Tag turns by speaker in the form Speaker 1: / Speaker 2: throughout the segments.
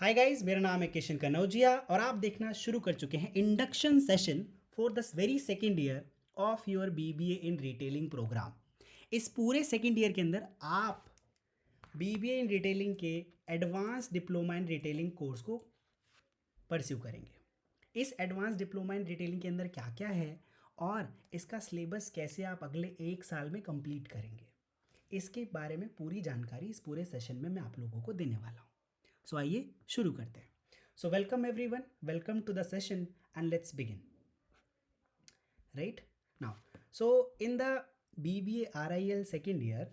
Speaker 1: Hi guys, मेरा नाम है किशन कनौजिया और आप देखना शुरू कर चुके हैं induction session for the very second year of your BBA in retailing program. इस पूरे सेकेंड ईयर के अंदर आप बीबीए इन रिटेलिंग के advance diploma in retailing course को परस्यू करेंगे। इस एडवांस डिप्लोमा इन रिटेलिंग के अंदर क्या क्या है और इसका सिलेबस कैसे आप अगले एक साल में कंप्लीट करेंगे, इसके बारे में पूरी जानकारी इस पूरे सेशन में मैं आप लोगों को देने वाला हूँ। सो आइए शुरू करते हैं। So welcome everyone, welcome to the session and let's begin. Right now, so in the BBA RIL second year,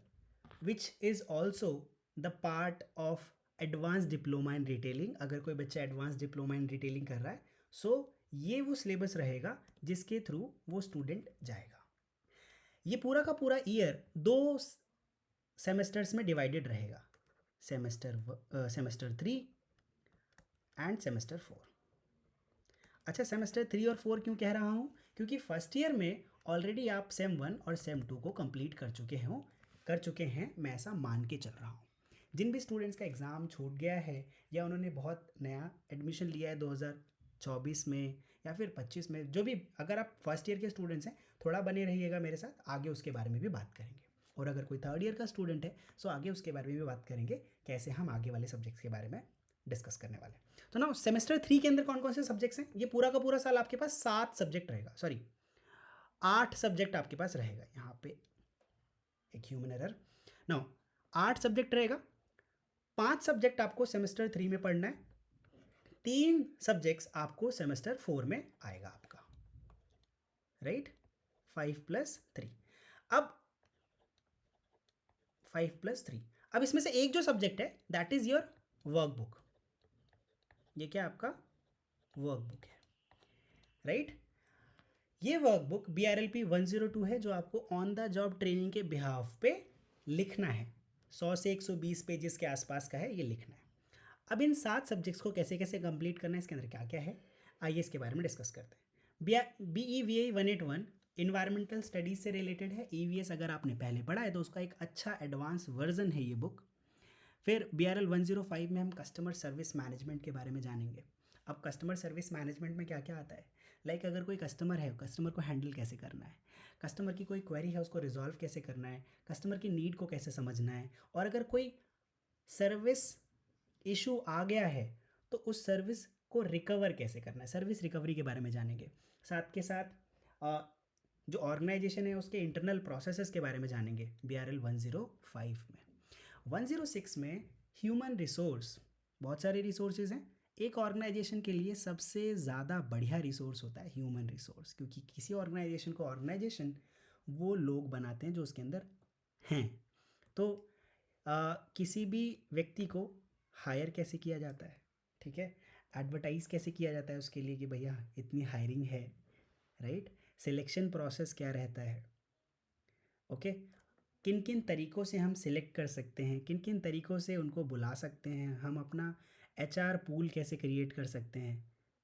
Speaker 1: which is also the part of advance diploma in retailing, अगर कोई बच्चा एडवांस डिप्लोमा इन रिटेलिंग कर रहा है सो ये वो syllabus रहेगा जिसके थ्रू वो स्टूडेंट जाएगा। ये पूरा का पूरा ईयर 2 सेमेस्टर्स में डिवाइडेड रहेगा, सेमेस्टर 3 एंड सेमेस्टर 4। अच्छा, सेमेस्टर 3 और 4 क्यों कह रहा हूँ? क्योंकि फर्स्ट ईयर में ऑलरेडी आप सेम 1 और सेम 2 को कंप्लीट कर चुके हैं, मैं ऐसा मान के चल रहा हूँ। जिन भी स्टूडेंट्स का एग्ज़ाम छूट गया है या उन्होंने बहुत नया एडमिशन लिया है 2024 में या फिर 25 में, जो भी, अगर आप फर्स्ट ईयर के स्टूडेंट्स हैं थोड़ा बने रहिएगा मेरे साथ, आगे उसके बारे में भी बात करेंगे। और अगर कोई थर्ड ईयर का स्टूडेंट है सो आगे उसके बारे में भी बात करेंगे, कैसे हम आगे वाले सब्जेक्ट्स के बारे में डिस्कस करने वाले हैं। तो ना सेमेस्टर 3 के अंदर कौन कौन से सब्जेक्ट्स हैं? ये पूरा का पूरा साल आपके पास 7 सब्जेक्ट रहेगा, सॉरी 8 सब्जेक्ट आपके पास रहेगा। यहाँ पे एक ह्यूमन एरर। नाउ 8 सब्जेक्ट रहेगा, 5 सब्जेक्ट आपको सेमेस्टर 3 में पढ़ना है, 3 सब्जेक्ट्स आपको सेमेस्टर 4 में आएगा आपका, राइट? 5 + 3। अब 5 + 3, अब इसमें से एक जो सब्जेक्ट है दैट इज योर वर्कबुक। ये क्या आपका वर्कबुक है, राइट? ये वर्कबुक BRLP 102 है जो आपको ऑन द जॉब ट्रेनिंग के बिहाफ पे लिखना है। 100 से 120 पेजेस के आसपास का है, ये लिखना है। अब इन 7 सब्जेक्ट्स को कैसे कैसे कंप्लीट करना है, इसके अंदर क्या क्या है, आइए इसके बारे में डिस्कस करते हैं। BEVA 181 इन्वायरमेंटल स्टडीज़ से रिलेटेड है। EVS अगर आपने पहले पढ़ा है तो उसका एक अच्छा एडवांस वर्जन है ये बुक। फिर BRL 105 में हम कस्टमर सर्विस मैनेजमेंट के बारे में जानेंगे। अब कस्टमर सर्विस मैनेजमेंट में क्या क्या आता है, लाइक अगर कोई कस्टमर है, कस्टमर को हैंडल कैसे करना है, कस्टमर की कोई क्वेरी है उसको रिजॉल्व कैसे करना है, कस्टमर की नीड को कैसे समझना है, और अगर कोई सर्विस इशू आ गया है तो उस सर्विस को रिकवर कैसे करना है, सर्विस रिकवरी के बारे में जानेंगे। साथ के साथ जो ऑर्गेनाइजेशन है उसके इंटरनल प्रोसेसेस के बारे में जानेंगे BRL 105 में। 106 में ह्यूमन रिसोर्स, बहुत सारे रिसोर्सेज हैं। एक ऑर्गेनाइजेशन के लिए सबसे ज़्यादा बढ़िया रिसोर्स होता है ह्यूमन रिसोर्स, क्योंकि किसी ऑर्गेनाइजेशन को ऑर्गेनाइजेशन वो लोग बनाते हैं जो उसके अंदर हैं। तो किसी भी व्यक्ति को हायर कैसे किया जाता है, ठीक है, एडवर्टाइज़ कैसे किया जाता है उसके लिए कि भैया इतनी हायरिंग है, राइट? सिलेक्शन प्रोसेस क्या रहता है, ओके? किन किन तरीक़ों से हम सिलेक्ट कर सकते हैं, किन किन तरीक़ों से उनको बुला सकते हैं, हम अपना HR पूल कैसे क्रिएट कर सकते हैं,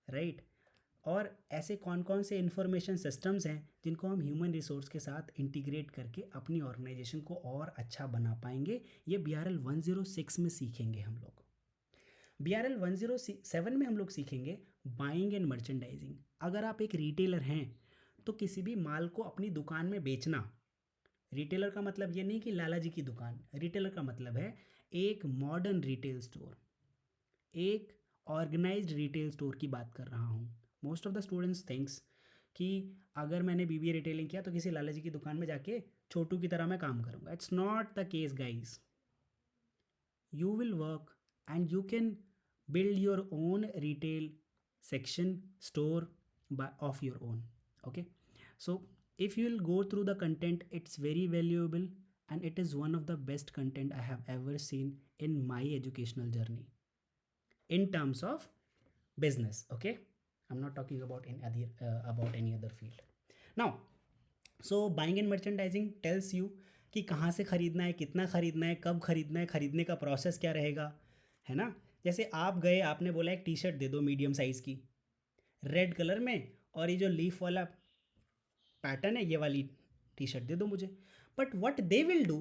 Speaker 1: राइट? और ऐसे कौन कौन से इंफॉर्मेशन सिस्टम्स हैं जिनको हम ह्यूमन रिसोर्स के साथ इंटीग्रेट करके अपनी ऑर्गेनाइजेशन को और अच्छा बना पाएंगे, ये BRL 106 में सीखेंगे हम लोग। BRL 107 में हम लोग सीखेंगे बाइंग एंड मर्चेंडाइजिंग। अगर आप एक रिटेलर हैं तो किसी भी माल को अपनी दुकान में बेचना, रिटेलर का मतलब ये नहीं कि लाला जी की दुकान, रिटेलर का मतलब है एक मॉडर्न रिटेल स्टोर, एक ऑर्गेनाइज्ड रिटेल स्टोर की बात कर रहा हूँ। Most of the students thinks कि अगर मैंने BBA रिटेलिंग किया तो किसी लाला जी की दुकान में जाके छोटू की तरह मैं काम करूँगा। It's not the case guys. You will work and you can build your own retail section store of your own, okay? So if you will go through the content, it's very valuable and it is one of the best content I have ever seen in my educational journey in terms of business, okay? I'm not talking about any other field. Now, so buying and merchandising tells you कि कहाँ से ख़रीदना है, कितना ख़रीदना है, कब ख़रीदना है, ख़रीदने का प्रोसेस क्या रहेगा, है ना? जैसे आप गए, आपने बोला एक टी-शर्ट दे दो मीडियम साइज़ की, रेड कलर में, और ये जो लीफ वाला पैटर्न है ये वाली टी-शर्ट दे दो मुझे। But what they will do,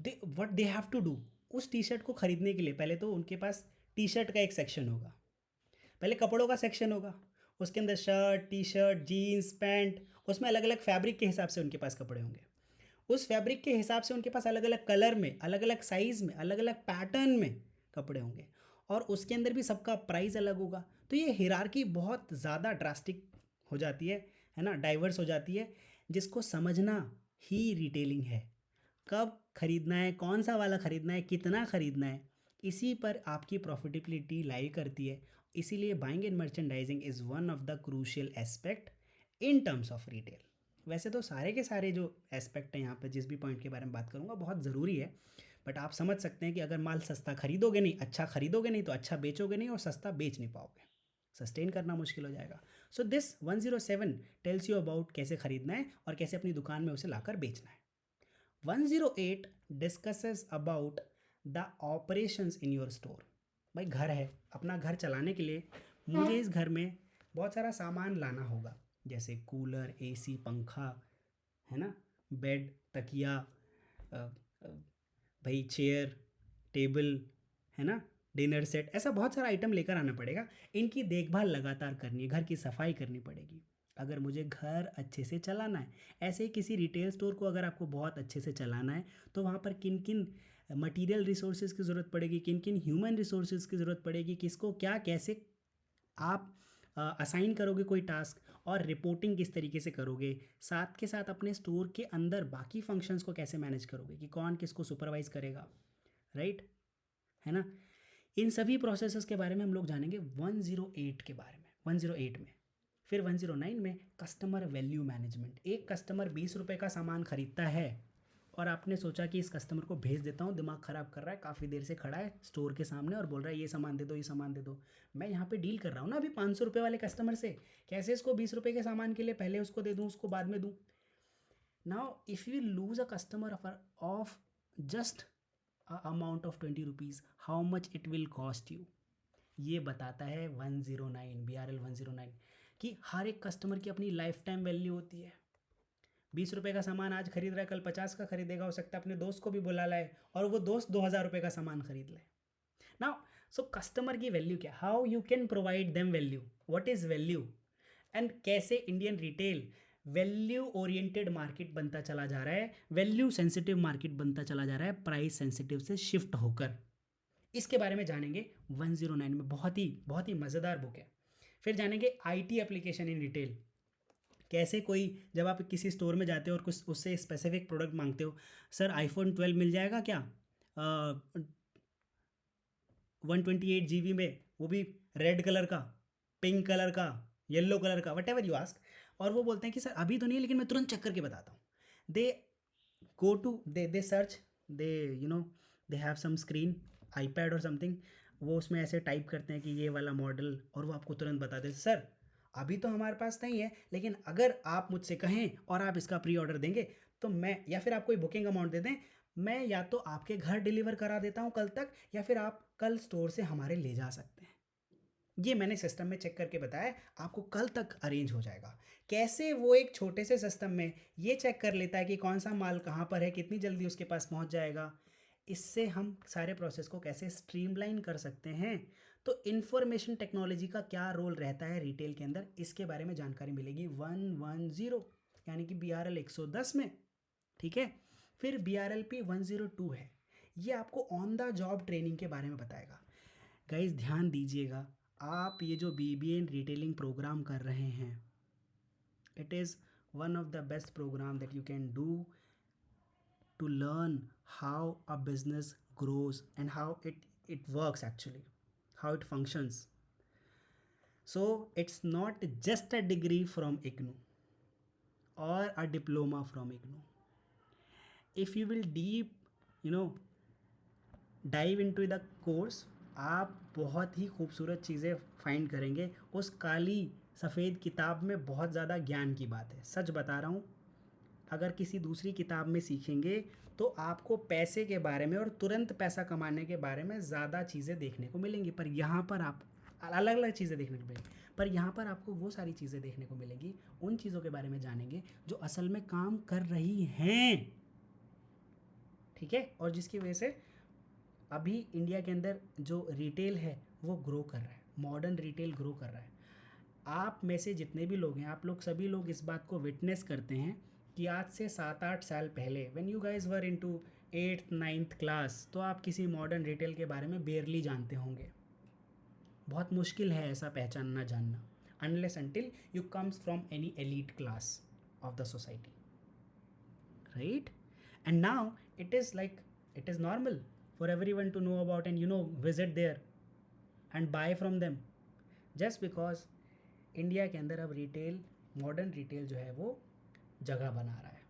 Speaker 1: what they have to do, उस टी-शर्ट को ख़रीदने के लिए पहले तो उनके पास टी शर्ट का एक सेक्शन होगा, पहले कपड़ों का सेक्शन होगा, उसके अंदर shirt, T-shirt, jeans, pant, उसमें अलग अलग फैब्रिक के हिसाब से उनके पास कपड़े होंगे, उस फैब्रिक के हिसाब से उनके पास अलग अलग कलर में, अलग अलग साइज़ में, अलग अलग पैटर्न में कपड़े होंगे, और उसके अंदर भी सबका प्राइस अलग होगा। तो ये हिरार्की बहुत ज़्यादा ड्रास्टिक हो जाती है ना, डाइवर्स हो जाती है, जिसको समझना ही रिटेलिंग है। कब खरीदना है, कौन सा वाला खरीदना है, कितना खरीदना है, इसी पर आपकी प्रॉफिटेबिलिटी लाई करती है। इसीलिए buying and merchandising is one of the crucial aspect in terms of retail. वैसे तो सारे के सारे जो एस्पेक्ट हैं यहाँ पे, जिस भी पॉइंट के बारे में बात करूँगा, बहुत ज़रूरी है, बट आप समझ सकते हैं कि अगर माल सस्ता खरीदोगे नहीं, अच्छा खरीदोगे नहीं, तो अच्छा बेचोगे नहीं, और सस्ता बेच नहीं पाओगे, सस्टेन करना मुश्किल हो जाएगा। So this 107 tells you about कैसे खरीदना है और कैसे अपनी दुकान में उसे लाकर बेचना है। 108 discusses about the operations in your store. भाई घर है, अपना घर चलाने के लिए मुझे इस घर में बहुत सारा सामान लाना होगा, जैसे कूलर, एसी, पंखा, है ना, बेड, तकिया, भाई चेयर, टेबल, है ना, डिनर सेट, ऐसा बहुत सारा आइटम लेकर आना पड़ेगा। इनकी देखभाल लगातार करनी है, घर की सफाई करनी पड़ेगी अगर मुझे घर अच्छे से चलाना है। ऐसे ही किसी रिटेल स्टोर को अगर आपको बहुत अच्छे से चलाना है, तो वहाँ पर किन किन मटेरियल रिसोर्सेज की ज़रूरत पड़ेगी, किन किन ह्यूमन रिसोर्सेज की ज़रूरत पड़ेगी, किसको क्या कैसे आप असाइन करोगे कोई टास्क, और रिपोर्टिंग किस तरीके से करोगे, साथ के साथ अपने स्टोर के अंदर बाकी फंक्शंस को कैसे मैनेज करोगे, कि कौन किसको सुपरवाइज करेगा, राइट, है ना। इन सभी प्रोसेसेस के बारे में हम लोग जानेंगे 108 के बारे में, 108 में। फिर 109 में कस्टमर वैल्यू मैनेजमेंट। एक कस्टमर 20 रुपये का सामान खरीदता है, और आपने सोचा कि इस कस्टमर को भेज देता हूँ, दिमाग ख़राब कर रहा है, काफ़ी देर से खड़ा है स्टोर के सामने और बोल रहा है ये सामान दे दो, ये सामान दे दो। मैं यहाँ पे डील कर रहा हूँ ना अभी 500 रुपये वाले कस्टमर से, कैसे इसको 20 रुपये के सामान के लिए पहले उसको दे दूँ, उसको बाद में दूँ। Now if you lose a customer of just amount of 20 rupees, how much it will cost you, ये बताता है 109, BRL 109, कि हर एक कस्टमर की अपनी लाइफ टाइम वैल्यू होती है। 20 रुपये का सामान आज खरीद रहा है, कल 50 का खरीदेगा, हो सकता है अपने दोस्त को भी बुला लाए और वो दोस्त 2000 रुपये का सामान खरीद ले। नाउ सो कस्टमर की वैल्यू क्या, how you can provide them value, what is value, and कैसे Indian retail value oriented market बनता चला जा रहा है, वैल्यू सेंसिटिव मार्केट बनता चला जा रहा है, प्राइस सेंसिटिव से शिफ्ट होकर। इसके बारे में जानेंगे 109 में, बहुत ही मज़ेदार बुक है। फिर जानेंगे IT एप्लीकेशन इन रिटेल। कैसे कोई, जब आप किसी स्टोर में जाते हो और कुछ उससे स्पेसिफिक प्रोडक्ट मांगते हो, सर iPhone 12 मिल जाएगा क्या 128 GB में, वो भी रेड कलर का, पिंक कलर का, येलो कलर का, वट एवर यू आस्क, और वो बोलते हैं कि सर अभी तो नहीं है, लेकिन मैं तुरंत चेक करके बताता हूँ। They go to the search, they they have some screen, iPad or something, वो उसमें ऐसे टाइप करते हैं कि ये वाला मॉडल, और वो आपको तुरंत बता देते सर अभी तो हमारे पास नहीं है, लेकिन अगर आप मुझसे कहें और आप इसका प्री ऑर्डर देंगे तो मैं, या फिर आप कोई बुकिंग अमाउंट दे दें, मैं या तो आपके घर डिलीवर करा देता हूँ कल तक, या फिर आप कल स्टोर से हमारे ले जा सकते हैं। ये मैंने सिस्टम में चेक करके बताया, आपको कल तक अरेंज हो जाएगा। कैसे वो एक छोटे से सिस्टम में ये चेक कर लेता है कि कौन सा माल कहाँ पर है, कितनी जल्दी उसके पास पहुँच जाएगा, इससे हम सारे प्रोसेस को कैसे स्ट्रीमलाइन कर सकते हैं। तो इंफॉर्मेशन टेक्नोलॉजी का क्या रोल रहता है रिटेल के अंदर, इसके बारे में जानकारी मिलेगी 110, यानी कि BRL 110 में, ठीक है। फिर BRLP 102 है, ये आपको ऑन द जॉब ट्रेनिंग के बारे में बताएगा। गाइस ध्यान दीजिएगा, आप ये जो BBA इन रिटेलिंग प्रोग्राम कर रहे हैं, it is one of the best program that you can do to learn how a business grows and how it works actually, how it functions. So it's not just a degree from IGNOU or a diploma from IGNOU. If you will you know dive into the course, आप बहुत ही खूबसूरत चीज़ें find करेंगे। उस काली सफ़ेद किताब में बहुत ज़्यादा ज्ञान की बात है, सच बता रहा हूँ। अगर किसी दूसरी किताब में सीखेंगे तो आपको पैसे के बारे में और तुरंत पैसा कमाने के बारे में ज़्यादा चीज़ें देखने को मिलेंगी, पर यहाँ पर आप अलग अलग चीज़ें देखने को मिलेंगी, पर यहाँ पर आपको वो सारी चीज़ें देखने को मिलेंगी, उन चीज़ों के बारे में जानेंगे जो असल में काम कर रही हैं, ठीक है। और जिसकी वजह से अभी इंडिया के अंदर जो रिटेल है वो ग्रो कर रहा है, मॉडर्न रिटेल ग्रो कर रहा है। आप में से जितने भी लोग हैं, आप लोग सभी लोग इस बात को विटनेस करते हैं कि आज से 7-8 साल पहले when you guys were into 8th 9th class, तो आप किसी मॉडर्न रिटेल के बारे में बेयरली जानते होंगे। बहुत मुश्किल है ऐसा पहचानना जानना, unless until you comes from any elite class of the society, right? And now it is like, it is normal for everyone to know about and visit there and buy from them, just because India के अंदर अब retail, modern retail जो है वो जगह बना रहा है,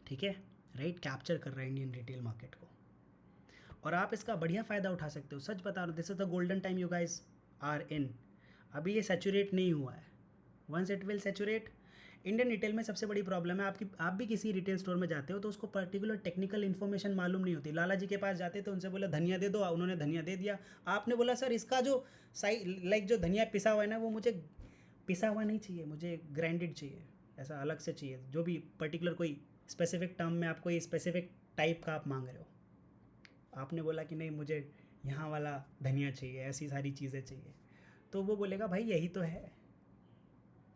Speaker 1: ठीक है, राइट, कैप्चर कर रहा है इंडियन रिटेल मार्केट को, और आप इसका बढ़िया फ़ायदा उठा सकते हो। सच बता रहा हूँ, this is the golden time you guys are in. अभी ये सैचुरेट नहीं हुआ है, once it will saturate. Indian retail में सबसे बड़ी प्रॉब्लम है, आप भी किसी रिटेल स्टोर में जाते हो तो उसको पर्टिकुलर टेक्निकल इन्फॉर्मेशन मालूम नहीं होती। लाला जी के पास जाते तो उनसे बोला धनिया दे दो, उन्होंने धनिया दे दिया, आपने बोला सर इसका जो जो धनिया पिसा हुआ है ना, वो मुझे पिसा हुआ नहीं चाहिए, मुझे ग्राइंडेड चाहिए, ऐसा अलग से चाहिए, जो भी पर्टिकुलर कोई स्पेसिफिक टर्म में आप कोई स्पेसिफिक टाइप का आप मांग रहे हो। आपने बोला कि नहीं मुझे यहाँ वाला धनिया चाहिए, ऐसी सारी चीज़ें चाहिए, तो वो बोलेगा भाई यही तो है।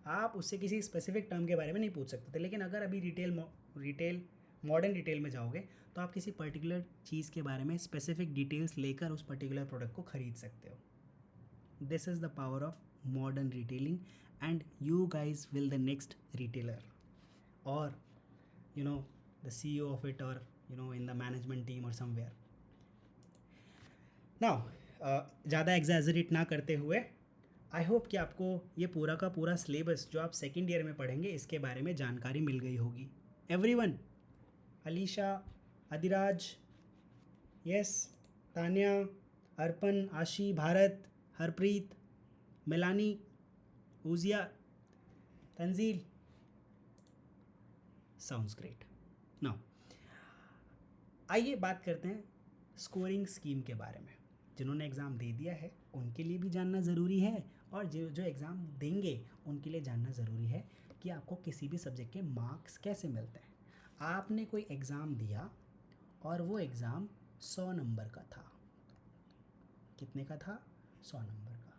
Speaker 1: आप उससे किसी स्पेसिफिक टर्म के बारे में नहीं पूछ सकते थे। लेकिन अगर अभी रिटेल मॉडर्न रिटेल में जाओगे तो आप किसी पर्टिकुलर चीज़ के बारे में स्पेसिफिक डिटेल्स लेकर उस पर्टिकुलर प्रोडक्ट को ख़रीद सकते हो। This is the power of modern retailing and you guys will the next retailer, और द CEO ऑफ इट, और इन द मैनेजमेंट टीम और समवेयर। नाउ ज़्यादा एग्जैजरेट ना करते हुए, आई होप कि आपको ये पूरा का पूरा सिलेबस जो आप सेकेंड ईयर में पढ़ेंगे इसके बारे में जानकारी मिल गई होगी। एवरीवन, अलीशा, अधिराज, यस, तान्या, अर्पण, आशी, भारत, हरप्रीत, मिलानी, Uzziah, Tanzeel, sounds great. Now आइए बात करते हैं स्कोरिंग स्कीम के बारे में। जिन्होंने एग्ज़ाम दे दिया है उनके लिए भी जानना ज़रूरी है, और जो एग्ज़ाम देंगे उनके लिए जानना ज़रूरी है कि आपको किसी भी सब्जेक्ट के मार्क्स कैसे मिलते हैं। आपने कोई एग्ज़ाम दिया और वो एग्ज़ाम 100 नंबर का था। कितने का था? 100 नंबर का।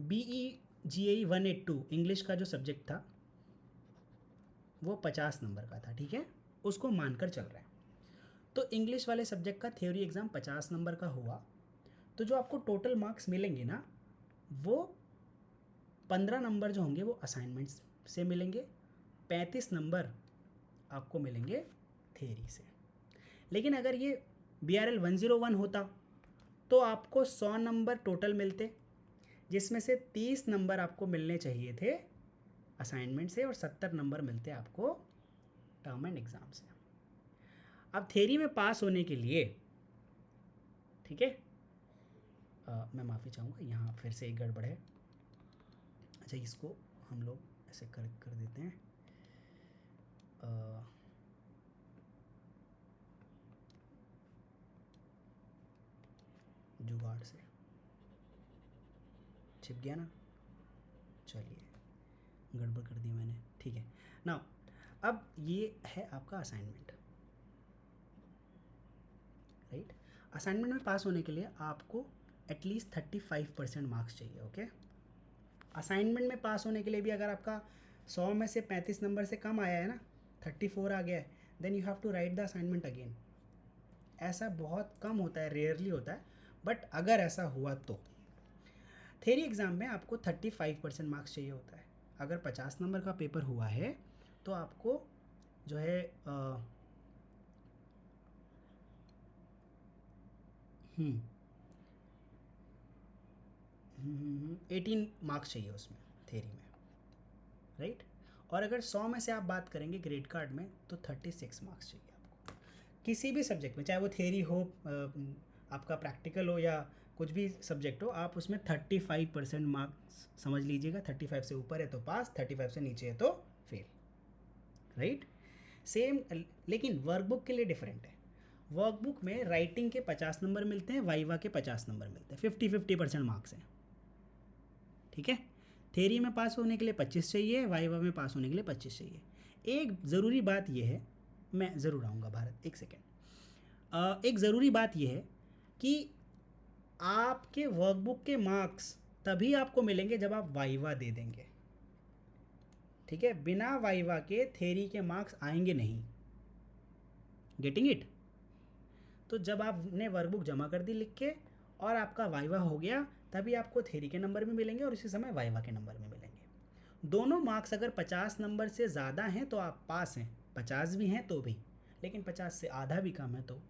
Speaker 1: BE-GAE 182 इंग्लिश का जो सब्जेक्ट था वो 50 नंबर का था, ठीक है, उसको मानकर चल रहा है। तो इंग्लिश वाले सब्जेक्ट का थ्योरी एग्ज़ाम 50 नंबर का हुआ, तो जो आपको टोटल मार्क्स मिलेंगे ना, वो 15 नंबर जो होंगे वो असाइनमेंट्स से मिलेंगे, 35 नंबर आपको मिलेंगे थ्योरी से। लेकिन अगर ये BRL 101 होता तो आपको 100 नंबर टोटल मिलते, जिसमें से 30 नंबर आपको मिलने चाहिए थे असाइनमेंट से और 70 नंबर मिलते आपको टर्म एंड एग्ज़ाम से। अब थ्योरी में पास होने के लिए, ठीक है, मैं माफ़ी चाहूँगा, यहाँ फिर से एक गड़बड़ है। अच्छा, इसको हम लोग ऐसे करेक्ट कर देते हैं। जुगाड़ से छिप गया ना, चलिए गड़बड़ कर दी मैंने, ठीक है। नाउ अब ये है आपका असाइनमेंट, राइट। असाइनमेंट में पास होने के लिए आपको एटलीस्ट 35% मार्क्स चाहिए, ओके। असाइनमेंट में पास होने के लिए भी अगर आपका 100 में से 35 नंबर से कम आया है ना, 34 आ गया है, then you have to write the assignment again. ऐसा बहुत कम होता है, रेयरली होता है, बट अगर ऐसा हुआ तो थ्योरी एग्ज़ाम में आपको 35% मार्क्स चाहिए होता है। अगर 50 नंबर का पेपर हुआ है तो आपको जो है 18 मार्क्स चाहिए उसमें थ्योरी में, राइट। और अगर 100 में से आप बात करेंगे ग्रेड कार्ड में तो 36 मार्क्स चाहिए आपको किसी भी सब्जेक्ट में, चाहे वो थ्योरी हो, आपका प्रैक्टिकल हो, या कुछ भी सब्जेक्ट हो, आप उसमें 35% मार्क्स समझ लीजिएगा। 35 से ऊपर है तो पास, 35 से नीचे है तो फेल, राइट। सेम, लेकिन वर्कबुक के लिए डिफरेंट है। वर्कबुक में राइटिंग के 50 नंबर मिलते हैं, वाइवा के 50 नंबर मिलते हैं, 50-50% मार्क्स हैं, ठीक है। थ्योरी में पास होने के लिए 25 चाहिए, वाइवा में पास होने के लिए 25 चाहिए। एक ज़रूरी बात यह है, मैं ज़रूर आऊँगा भारत, एक सेकेंड। एक ज़रूरी बात यह है कि आपके वर्कबुक के मार्क्स तभी आपको मिलेंगे जब आप वाइवा दे देंगे, ठीक है? बिना वाइवा के थ्योरी के मार्क्स आएंगे नहीं। Getting it? तो जब आपने वर्कबुक जमा कर दी लिख के और आपका वाइवा हो गया, तभी आपको थ्योरी के नंबर भी मिलेंगे और उसी समय वाइवा के नंबर भी मिलेंगे। दोनों मार्क्स अगर 50 नंबर से ज़्यादा हैं तो आप पास हैं, 50 भी हैं तो भी, लेकिन 50 से आधा भी कम है तो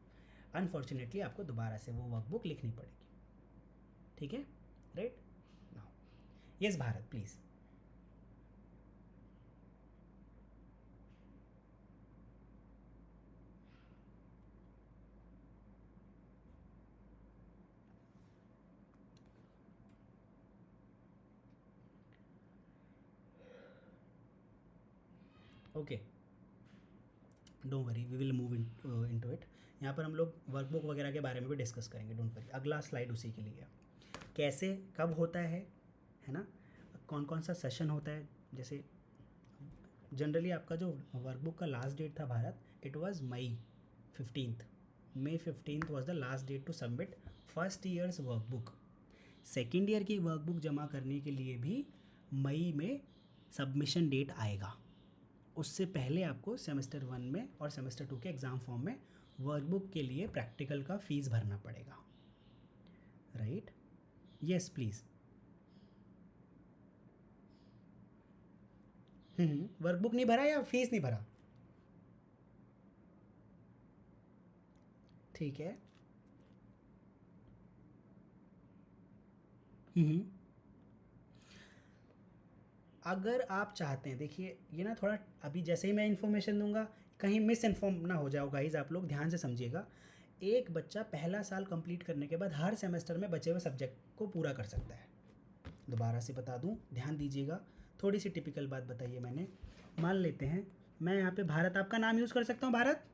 Speaker 1: अनफॉर्चुनेटली आपको दोबारा से वो वर्कबुक लिखनी पड़ेगी, ठीक है? Right now yes Bharat please. Okay, don't worry, we will move into it. यहाँ पर हम लोग वर्कबुक वगैरह के बारे में भी डिस्कस करेंगे, डोंट वरी। अगला स्लाइड उसी के लिए है, कैसे कब होता है ना, कौन कौन सा सेशन होता है। जैसे जनरली आपका जो वर्कबुक का लास्ट डेट था Bharat, it was May 15th। May 15th was the last date to submit first years workbook. Second year की वर्कबुक जमा करने के लिए भी मई में सबमिशन डेट आएगा। उससे पहले आपको सेमेस्टर 1 में और सेमेस्टर 2 के एग्ज़ाम फॉर्म में वर्कबुक के लिए प्रैक्टिकल का फ़ीस भरना पड़ेगा, राइट? Yes please. वर्कबुक नहीं भरा या फीस नहीं भरा? ठीक है। अगर आप चाहते हैं, देखिए ये ना थोड़ा अभी जैसे ही मैं इन्फॉर्मेशन दूंगा कहीं मिस इन्फॉर्म ना हो जाओ गाइज, आप लोग ध्यान से समझिएगा। एक बच्चा पहला साल कंप्लीट करने के बाद हर सेमेस्टर में बचे हुए सब्जेक्ट को पूरा कर सकता है। दोबारा से बता दूं, ध्यान दीजिएगा। थोड़ी सी टिपिकल बात बताइए मैंने। मान लेते हैं मैं यहाँ पे भारत आपका नाम यूज़ कर सकता हूँ, भारत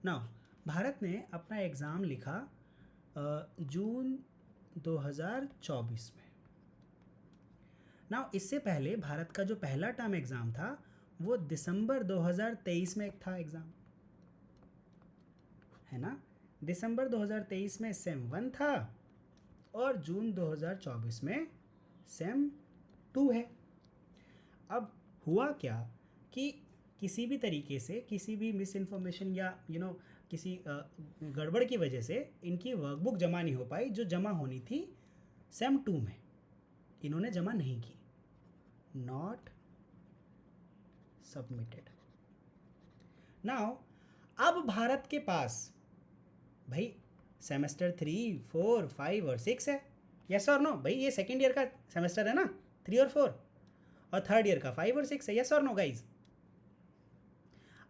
Speaker 1: ना। भारत ने अपना एग्ज़ाम लिखा जून 2024 में ना। इससे पहले भारत का जो पहला टर्म एग्ज़ाम था वो दिसंबर 2023 में एक था एग्ज़ाम, है ना। दिसंबर 2023 में सेम 1 था और जून 2024 में सेम 2 है। अब हुआ क्या कि किसी भी तरीके से, किसी भी मिस इन्फॉर्मेशन या किसी गड़बड़ की वजह से इनकी वर्कबुक जमा नहीं हो पाई जो जमा होनी थी सेम 2 में, इन्होंने जमा नहीं की। Not submitted. नाउ अब भारत के पास भाई सेमेस्टर 3, 4, 5 और 6 है, यस और नो? भाई ये सेकेंड ईयर का सेमेस्टर है ना, 3 और 4, और थर्ड ईयर का 5 और 6 है, यस और नो गाइज?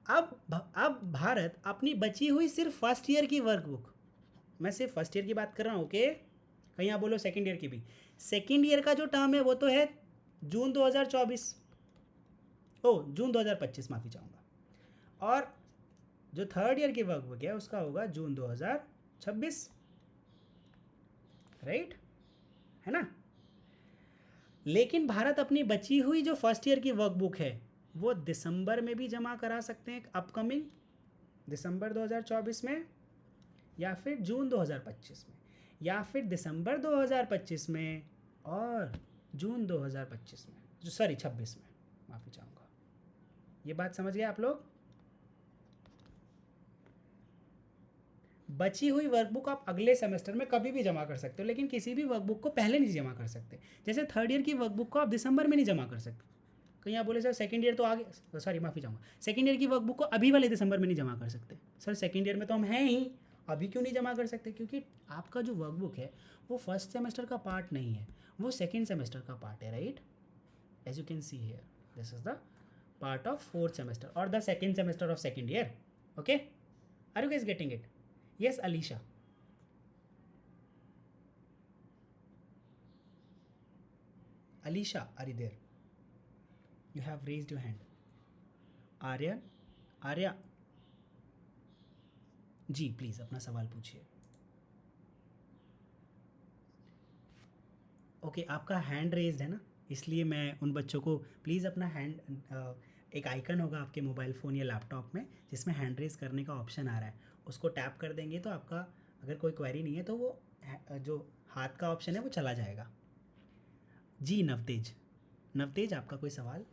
Speaker 1: अब भारत अपनी बची हुई सिर्फ फर्स्ट ईयर की वर्कबुक, मैं सिर्फ फर्स्ट ईयर की बात कर रहा हूँ, ओके? कहीं आप बोलो सेकेंड ईयर की भी। सेकेंड ईयर का जो टर्म है वो तो है जून 2024, जून 2025, माफ़ी चाहूँगा। और जो थर्ड ईयर की वर्कबुक है उसका होगा जून 2026, राइट, है ना। लेकिन भारत अपनी बची हुई जो फर्स्ट ईयर की वर्कबुक है वो दिसंबर में भी जमा करा सकते हैं, अपकमिंग दिसंबर 2024 में, या फिर जून 2025 में, या फिर दिसंबर 2025 में और जून 2025 में, जो सॉरी 26 में, माफ़ी चाहूँगा। ये बात समझ गए आप लोग? बची हुई वर्कबुक आप अगले सेमेस्टर में कभी भी जमा कर सकते हो, लेकिन किसी भी वर्कबुक को पहले नहीं जमा कर सकते। जैसे थर्ड ईयर की वर्कबुक को आप दिसंबर में नहीं जमा कर सकते। कहीं आप बोले सर सेकंड ईयर तो आगे, सॉरी माफ़ी चाहूँगा, सेकंड ईयर की वर्कबुक को अभी वाले दिसंबर में नहीं जमा कर सकते। सर सेकंड ईयर में तो हम हैं ही, अभी क्यों नहीं जमा कर सकते? क्योंकि आपका जो वर्कबुक है वो फर्स्ट सेमेस्टर का पार्ट नहीं है, वो सेकेंड सेमेस्टर का पार्ट है, right? As you can see here, this is the part of fourth semester or the second semester of second year, okay? Are you guys getting it? Yes, Alicia. Alicia, are you there? You have raised your hand. Arya ji please अपना सवाल पूछिए। Okay, आपका hand raised है ना, इसलिए मैं उन बच्चों को प्लीज़ अपना हैंड, एक आइकन होगा आपके मोबाइल फ़ोन या लैपटॉप में जिसमें हैंड रेज करने का ऑप्शन आ रहा है, उसको टैप कर देंगे तो आपका अगर कोई क्वेरी नहीं है तो वो जो हाथ का ऑप्शन है वो चला जाएगा। जी नवतेज, नवतेज आपका कोई सवाल?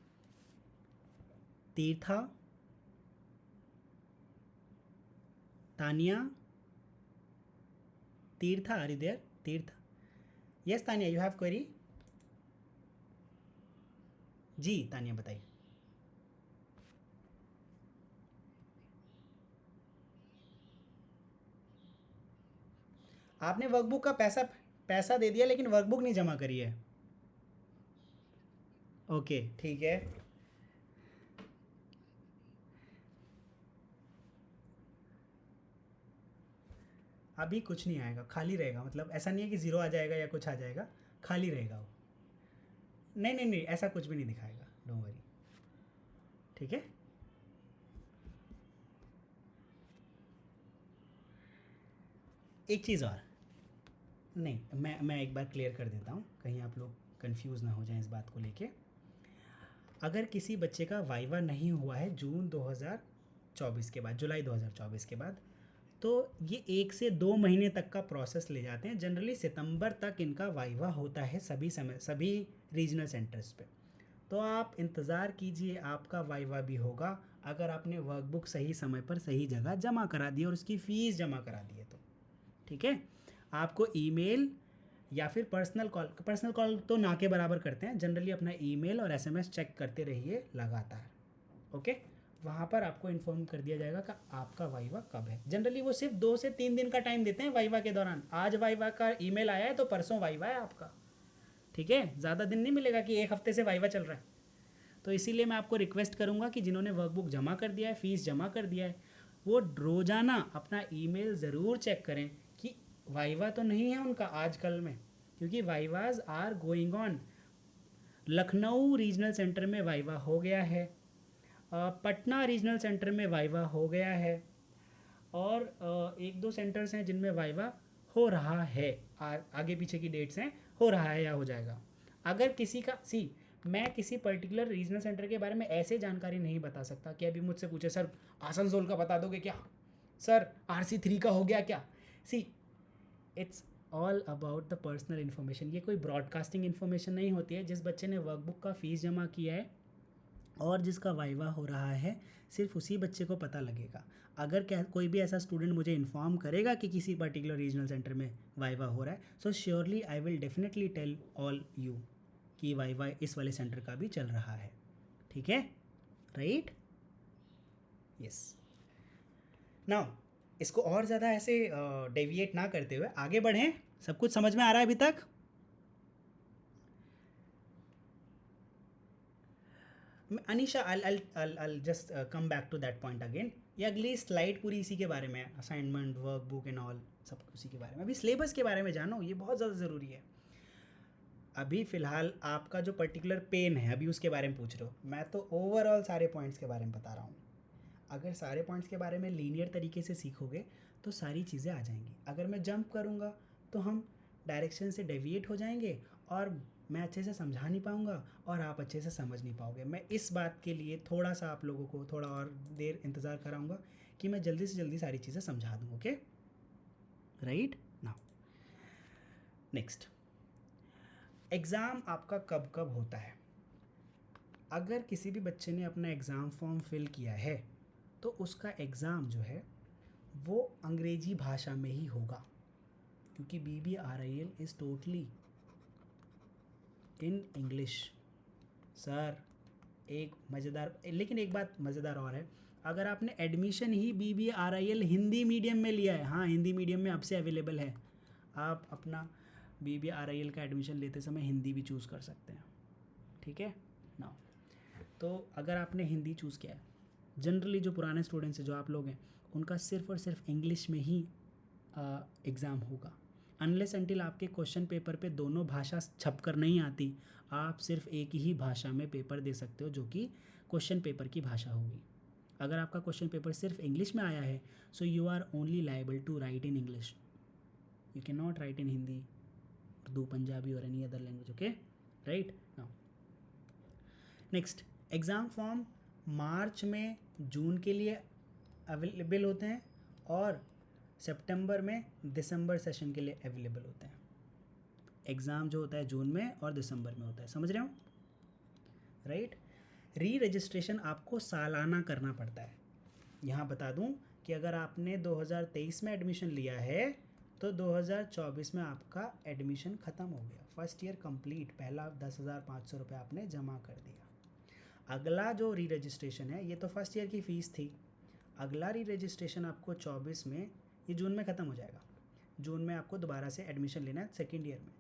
Speaker 1: Tirtha, Tania, Tirtha are you there? Tirth, yes Tania you have query? जी तानिया बताइए। आपने वर्कबुक का पैसा पैसा दे दिया लेकिन वर्कबुक नहीं जमा करी है। ओके ठीक है। अभी कुछ नहीं आएगा, खाली रहेगा, मतलब ऐसा नहीं है कि ज़ीरो आ जाएगा या कुछ आ जाएगा, खाली रहेगा वो। नहीं नहीं नहीं, ऐसा कुछ भी नहीं दिखाएगा, डोंट वरी। ठीक है। एक चीज़ और, नहीं मैं एक बार क्लियर कर देता हूँ, कहीं आप लोग कंफ्यूज ना हो जाएं इस बात को लेके। अगर किसी बच्चे का वाइवा नहीं हुआ है जून 2024 के बाद, जुलाई 2024 के बाद, तो ये 1 से 2 महीने तक का प्रोसेस ले जाते हैं। जनरली सितंबर तक इनका वाइवा होता है सभी रीजनल सेंटर्स पे। तो आप इंतज़ार कीजिए, आपका वाइवा भी होगा अगर आपने वर्कबुक सही समय पर सही जगह जमा करा दी और उसकी फ़ीस जमा करा दी है तो। ठीक है, आपको ईमेल या फिर पर्सनल कॉल तो ना के बराबर करते हैं, जनरली अपना ईमेल और एसएमएस चेक करते रहिए लगातार। ओके, वहाँ पर आपको इन्फॉर्म कर दिया जाएगा कि आपका वाइवा कब है। जनरली वो सिर्फ 2 से 3 दिन का टाइम देते हैं वाइवा के दौरान। आज वाइवा का ईमेल आया है तो परसों वाइवा है आपका। ठीक है, ज़्यादा दिन नहीं मिलेगा कि एक हफ्ते से वाइवा चल रहा है। तो इसीलिए मैं आपको रिक्वेस्ट करूँगा कि जिन्होंने वर्कबुक जमा कर दिया है, फ़ीस जमा कर दिया है, वो रोज़ाना अपना ईमेल ज़रूर चेक करें कि वाइवा तो नहीं है उनका आजकल में, क्योंकि vivas are going on. Lucknow regional centre में वाइवा हो गया है, पटना रीजनल सेंटर में वाइवा हो गया है, और 1-2 सेंटर्स हैं जिनमें वाइवा हो रहा है। आगे पीछे की डेट्स हैं, हो रहा है या हो जाएगा। अगर किसी का मैं किसी पर्टिकुलर रीजनल सेंटर के बारे में ऐसे जानकारी नहीं बता सकता कि अभी मुझसे पूछे सर आसनसोल का बता दोगे क्या, सर RC3 का हो गया क्या। It's all about the personal information. ये कोई ब्रॉडकास्टिंग इन्फॉर्मेशन नहीं होती है। जिस बच्चे ने वर्कबुक का फ़ीस जमा किया है और जिसका वाइवा हो रहा है, सिर्फ उसी बच्चे को पता लगेगा। अगर कोई भी ऐसा स्टूडेंट मुझे इन्फॉर्म करेगा कि किसी पर्टिकुलर रीजनल सेंटर में वाइवा हो रहा है, so surely I will definitely tell all you कि वाइवा इस वाले सेंटर का भी चल रहा है। ठीक है, राइट, यस। नाउ इसको और ज़्यादा ऐसे डेविएट ना करते हुए आगे बढ़ें। सब कुछ समझ में आ रहा है अभी तक? Anisha, I'll just come back to that point again। ये अगली स्लाइड पूरी इसी के बारे में है, assignment, work book and all, सब उसी के बारे में। अभी सिलेबस के बारे में जानो, ये बहुत ज़्यादा ज़रूरी है। अभी फ़िलहाल आपका जो पर्टिकुलर पेन है अभी उसके बारे में पूछ रहे हो, मैं तो ओवरऑल सारे पॉइंट्स के बारे में बता रहा हूँ। अगर सारे पॉइंट्स के बारे में लीनियर तरीके से सीखोगे तो सारी चीज़ें आ जाएंगी। अगर मैं जंप करूँगा तो हम डायरेक्शन से डेविएट हो जाएंगे और मैं अच्छे से समझा नहीं पाऊँगा और आप अच्छे से समझ नहीं पाओगे। मैं इस बात के लिए थोड़ा सा आप लोगों को थोड़ा और देर इंतज़ार कराऊँगा कि मैं जल्दी से जल्दी सारी चीज़ें समझा दूँ। Okay, right now next, exam आपका कब कब होता है। अगर किसी भी बच्चे ने अपना एग्ज़ाम फॉर्म फिल किया है तो उसका एग्ज़ाम जो है वो अंग्रेजी भाषा में ही होगा, क्योंकि BBRIL is totally in English. Sir एक मज़ेदार, लेकिन एक बात मज़ेदार और है, अगर आपने एडमिशन ही BBRIL हिंदी मीडियम में लिया है, हाँ हिंदी मीडियम में अब से अवेलेबल है, आप अपना BBRIL का एडमिशन लेते समय हिंदी भी चूज़ कर सकते हैं। ठीक है ना, तो अगर आपने हिंदी चूज़ किया है, जनरली जो पुराने स्टूडेंट्स हैं, जो आप लोग हैं, उनका सिर्फ़ और सिर्फ इंग्लिश में ही एग्ज़ाम होगा। अनलेस अनटिल आपके क्वेश्चन पेपर पे दोनों भाषा छप कर नहीं आती, आप सिर्फ एक ही भाषा में पेपर दे सकते हो जो कि क्वेश्चन पेपर की भाषा होगी। अगर आपका क्वेश्चन पेपर सिर्फ इंग्लिश में आया है, so you are only liable to write in English, you can not write in Hindi, Urdu, Punjabi or any other language. Okay, right now next, exam form March में जून के लिए अवेलेबल होते हैं और सितंबर में दिसंबर सेशन के लिए अवेलेबल होते हैं। एग्ज़ाम जो होता है जून में और दिसंबर में होता है, समझ रहे हो, राइट। री रजिस्ट्रेशन आपको सालाना करना पड़ता है। यहाँ बता दूँ कि अगर आपने 2023 में एडमिशन लिया है तो 2024 में आपका एडमिशन ख़त्म हो गया, फर्स्ट ईयर कंप्लीट, पहला 10,500 रुपये आपने जमा कर दिया। अगला जो री रजिस्ट्रेशन है, ये तो फर्स्ट ईयर की फ़ीस थी, अगला री रजिस्ट्रेशन आपको 24 में, ये जून में ख़त्म हो जाएगा, जून में आपको दोबारा से एडमिशन लेना है सेकेंड ईयर में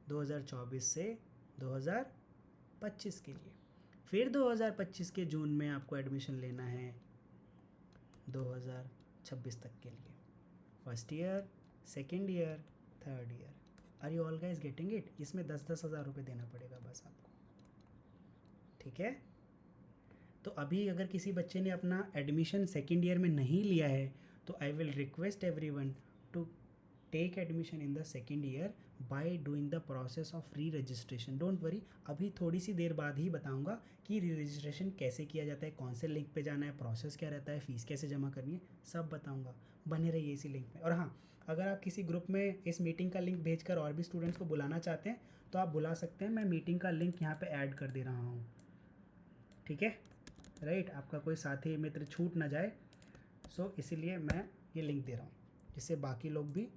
Speaker 1: 2024 से 2025 के लिए। फिर 2025 के जून में आपको एडमिशन लेना है 2026 तक के लिए, first year, second year, third year. Are you all guys getting it? इसमें 10-10 हज़ार रुपये देना पड़ेगा बस आपको, ठीक है। तो अभी अगर किसी बच्चे ने अपना एडमिशन सेकेंड ईयर में नहीं लिया है तो I will request everyone to take admission in the second year by doing the process of re-registration. Don't worry, अभी थोड़ी सी देर बाद ही बताऊंगा कि री रजिस्ट्रेशन कैसे किया जाता है, कौन से लिंक पे जाना है, प्रोसेस क्या रहता है, फ़ीस कैसे जमा करनी है, सब बताऊंगा। बने रहिए इसी लिंक में। और हाँ, अगर आप किसी ग्रुप में इस मीटिंग का लिंक भेजकर और भी स्टूडेंट्स को बुलाना चाहते हैं तो आप बुला सकते हैं, मैं मीटिंग का लिंक यहाँ पर ऐड कर दे रहा हूँ, ठीक है, राइट। आपका कोई साथी मित्र छूट ना जाए, सो इसीलिए मैं ये लिंक दे रहा हूँ जिससे बाकी लोग भी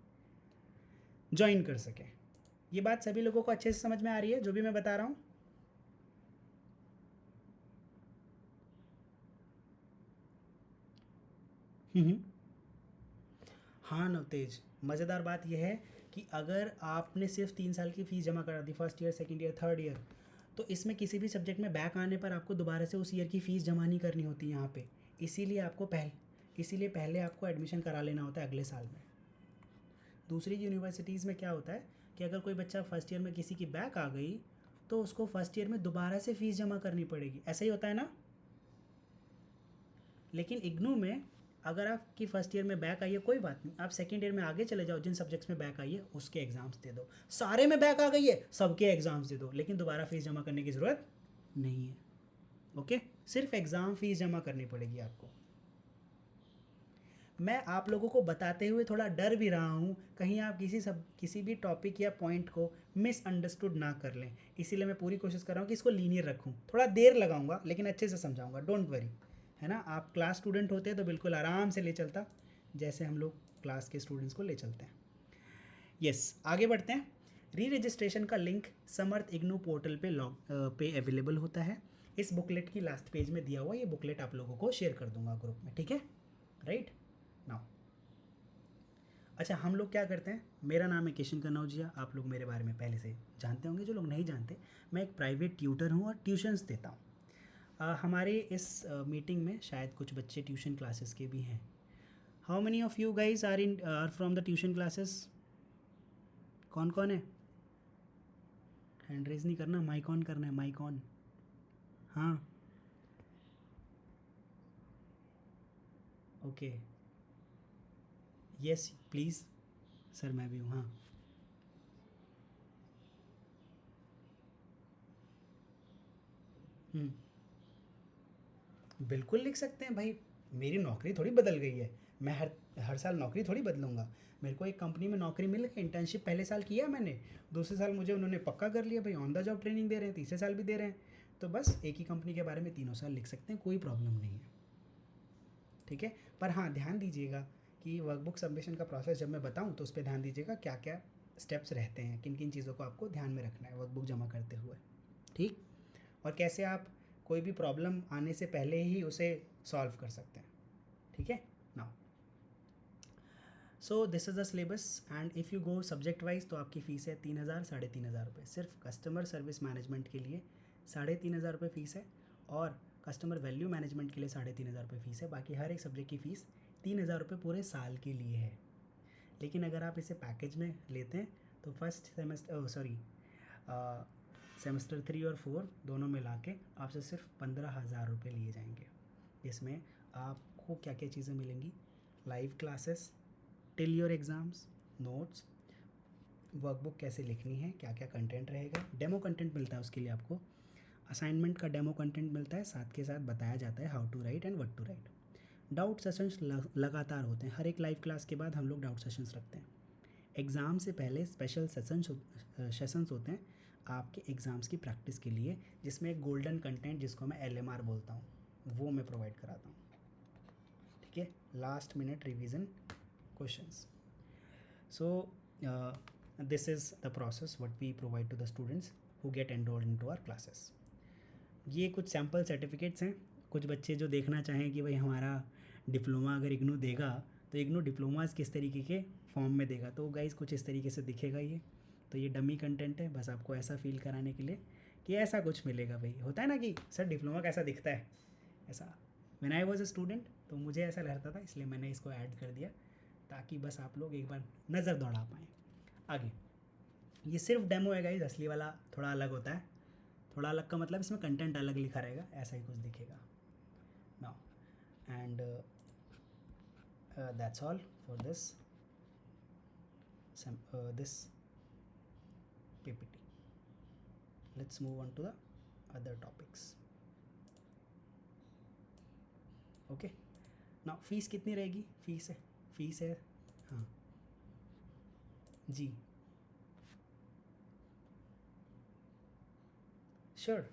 Speaker 1: ज्वाइन कर सकें। ये बात सभी लोगों को अच्छे से समझ में आ रही है जो भी मैं बता रहा हूँ? हाँ नवतेज, मज़ेदार बात यह है कि अगर आपने सिर्फ 3 साल की फ़ीस जमा करा दी, first year, second year, third year, तो इसमें किसी भी सब्जेक्ट में बैक आने पर आपको दोबारा से उस ईयर की फ़ीस जमा नहीं करनी होती यहाँ पे। इसीलिए पहले आपको एडमिशन करा लेना होता है अगले साल में। दूसरी यूनिवर्सिटीज़ में क्या होता है कि अगर कोई बच्चा फर्स्ट ईयर में किसी की बैक आ गई तो उसको फर्स्ट ईयर में दोबारा से फ़ीस जमा करनी पड़ेगी, ऐसा ही होता है ना। लेकिन इग्नू में अगर आपकी फर्स्ट ईयर में बैक आई है कोई बात नहीं, आप सेकेंड ईयर में आगे चले जाओ, जिन सब्जेक्ट्स में बैक आई है उसके एग्ज़ाम्स दे दो। सारे में बैक आ गई है, सबके एग्ज़ाम्स दे दो, लेकिन दोबारा फीस जमा करने की ज़रूरत नहीं है, ओके। सिर्फ एग्ज़ाम फ़ीस जमा करनी पड़ेगी आपको। मैं आप लोगों को बताते हुए थोड़ा डर भी रहा हूँ कहीं आप किसी भी टॉपिक या पॉइंट को मिसअंडरस्टूड ना कर लें, इसीलिए मैं पूरी कोशिश कर रहा हूँ कि इसको लीनियर रखूँ। थोड़ा देर लगाऊंगा लेकिन अच्छे से समझाऊंगा, डोंट वरी, है ना। आप क्लास स्टूडेंट होते तो बिल्कुल आराम से ले चलता, जैसे हम लोग क्लास के स्टूडेंट्स को ले चलते हैं। यस, आगे बढ़ते हैं। री रजिस्ट्रेशन का लिंक समर्थ इग्नू पोर्टल पे अवेलेबल होता है। इस बुकलेट की लास्ट पेज में दिया हुआ ये बुकलेट आप लोगों को शेयर कर दूंगा ग्रुप में, ठीक है, राइट नाउ। अच्छा, हम लोग क्या करते हैं, मेरा नाम है किशन कनौजिया, आप लोग मेरे बारे में पहले से जानते होंगे, जो लोग नहीं जानते, मैं एक प्राइवेट ट्यूटर हूँ और ट्यूशन्स देता हूँ। हमारे इस मीटिंग में शायद कुछ बच्चे ट्यूशन क्लासेस के भी हैं। How many of you guys are from the tuition classes? कौन कौन है? हैंड रेज नहीं करना, माइक ऑन करना है, माइक ऑन। हाँ, ओके, यस प्लीज़ सर, मैं भी हूँ, हाँ। बिल्कुल लिख सकते हैं भाई, मेरी नौकरी थोड़ी बदल गई है, मैं हर साल नौकरी थोड़ी बदलूंगा। मेरे को एक कंपनी में नौकरी मिल गई, इंटर्नशिप पहले साल किया मैंने, दूसरे साल मुझे उन्होंने पक्का कर लिया भाई, ऑन द जॉब ट्रेनिंग दे रहे हैं, तीसरे साल भी दे रहे हैं, तो बस एक ही कंपनी के बारे में 3 साल लिख सकते हैं, कोई प्रॉब्लम नहीं है, ठीक है। पर हाँ, ध्यान दीजिएगा कि वर्कबुक सबमिशन का प्रोसेस जब मैं बताऊँ तो उस पर ध्यान दीजिएगा क्या क्या स्टेप्स रहते हैं, किन किन चीज़ों को आपको ध्यान में रखना है वर्कबुक जमा करते हुए, ठीक। और कैसे आप कोई भी प्रॉब्लम आने से पहले ही उसे सॉल्व कर सकते हैं, ठीक है। Now so this is the syllabus and if you go subject wise तो आपकी फ़ीस है 3,000 3,500 रुपये। सिर्फ कस्टमर सर्विस मैनेजमेंट के लिए 3,500 रुपये फ़ीस है और कस्टमर वैल्यू मैनेजमेंट के लिए 3,500 रुपये फ़ीस है। बाकी हर एक सब्जेक्ट की फ़ीस 3,000 रुपये पूरे साल के लिए है। लेकिन अगर आप इसे पैकेज में लेते हैं तो फर्स्ट सेमेस्टर 3 और 4 दोनों मिला के आपसे सिर्फ 15,000 रुपये लिए जाएंगे। इसमें आपको क्या क्या चीज़ें मिलेंगी, live classes till your exams, notes, workbook कैसे लिखनी है, क्या क्या कंटेंट रहेगा, डेमो कंटेंट मिलता है उसके लिए आपको, असाइनमेंट का डेमो कंटेंट मिलता है, साथ के साथ बताया जाता है how to write and what to write. Doubt sessions लगातार होते हैं, हर एक लाइव क्लास के बाद हम लोग डाउट सेशंस रखते हैं। एग्ज़ाम से पहले स्पेशल सेशंस होते हैं आपके एग्ज़ाम्स की प्रैक्टिस के लिए, जिसमें एक गोल्डन कंटेंट जिसको मैं LMR बोलता हूँ वो मैं प्रोवाइड कराता हूँ, ठीक है, last minute revision questions. So this is the process what we provide to the students who get enrolled into our classes. ये कुछ सैम्पल सर्टिफिकेट्स हैं। कुछ बच्चे जो देखना चाहें कि भाई हमारा डिप्लोमा अगर इग्नू देगा तो इग्नू डिप्लोमास किस तरीके के फॉर्म में देगा, तो गाइस कुछ इस तरीके से दिखेगा ये। तो ये डमी कंटेंट है, बस आपको ऐसा फील कराने के लिए कि ऐसा कुछ मिलेगा। भाई होता है ना कि सर डिप्लोमा कैसा दिखता है, ऐसा when I was a student तो मुझे ऐसा लगता था, इसलिए मैंने इसको ऐड कर दिया ताकि बस आप लोग एक बार नज़र दौड़ा पाएँ। आगे ये सिर्फ डेमो है गाइस, असली वाला थोड़ा अलग होता है। थोड़ा अलग का मतलब इसमें कंटेंट अलग लिखा रहेगा, ऐसा ही कुछ दिखेगा now. And that's all for this this PPT. Let's move on to the other topics. Okay, now fees कितनी रहेगी? फीस है हाँ जी, श्योर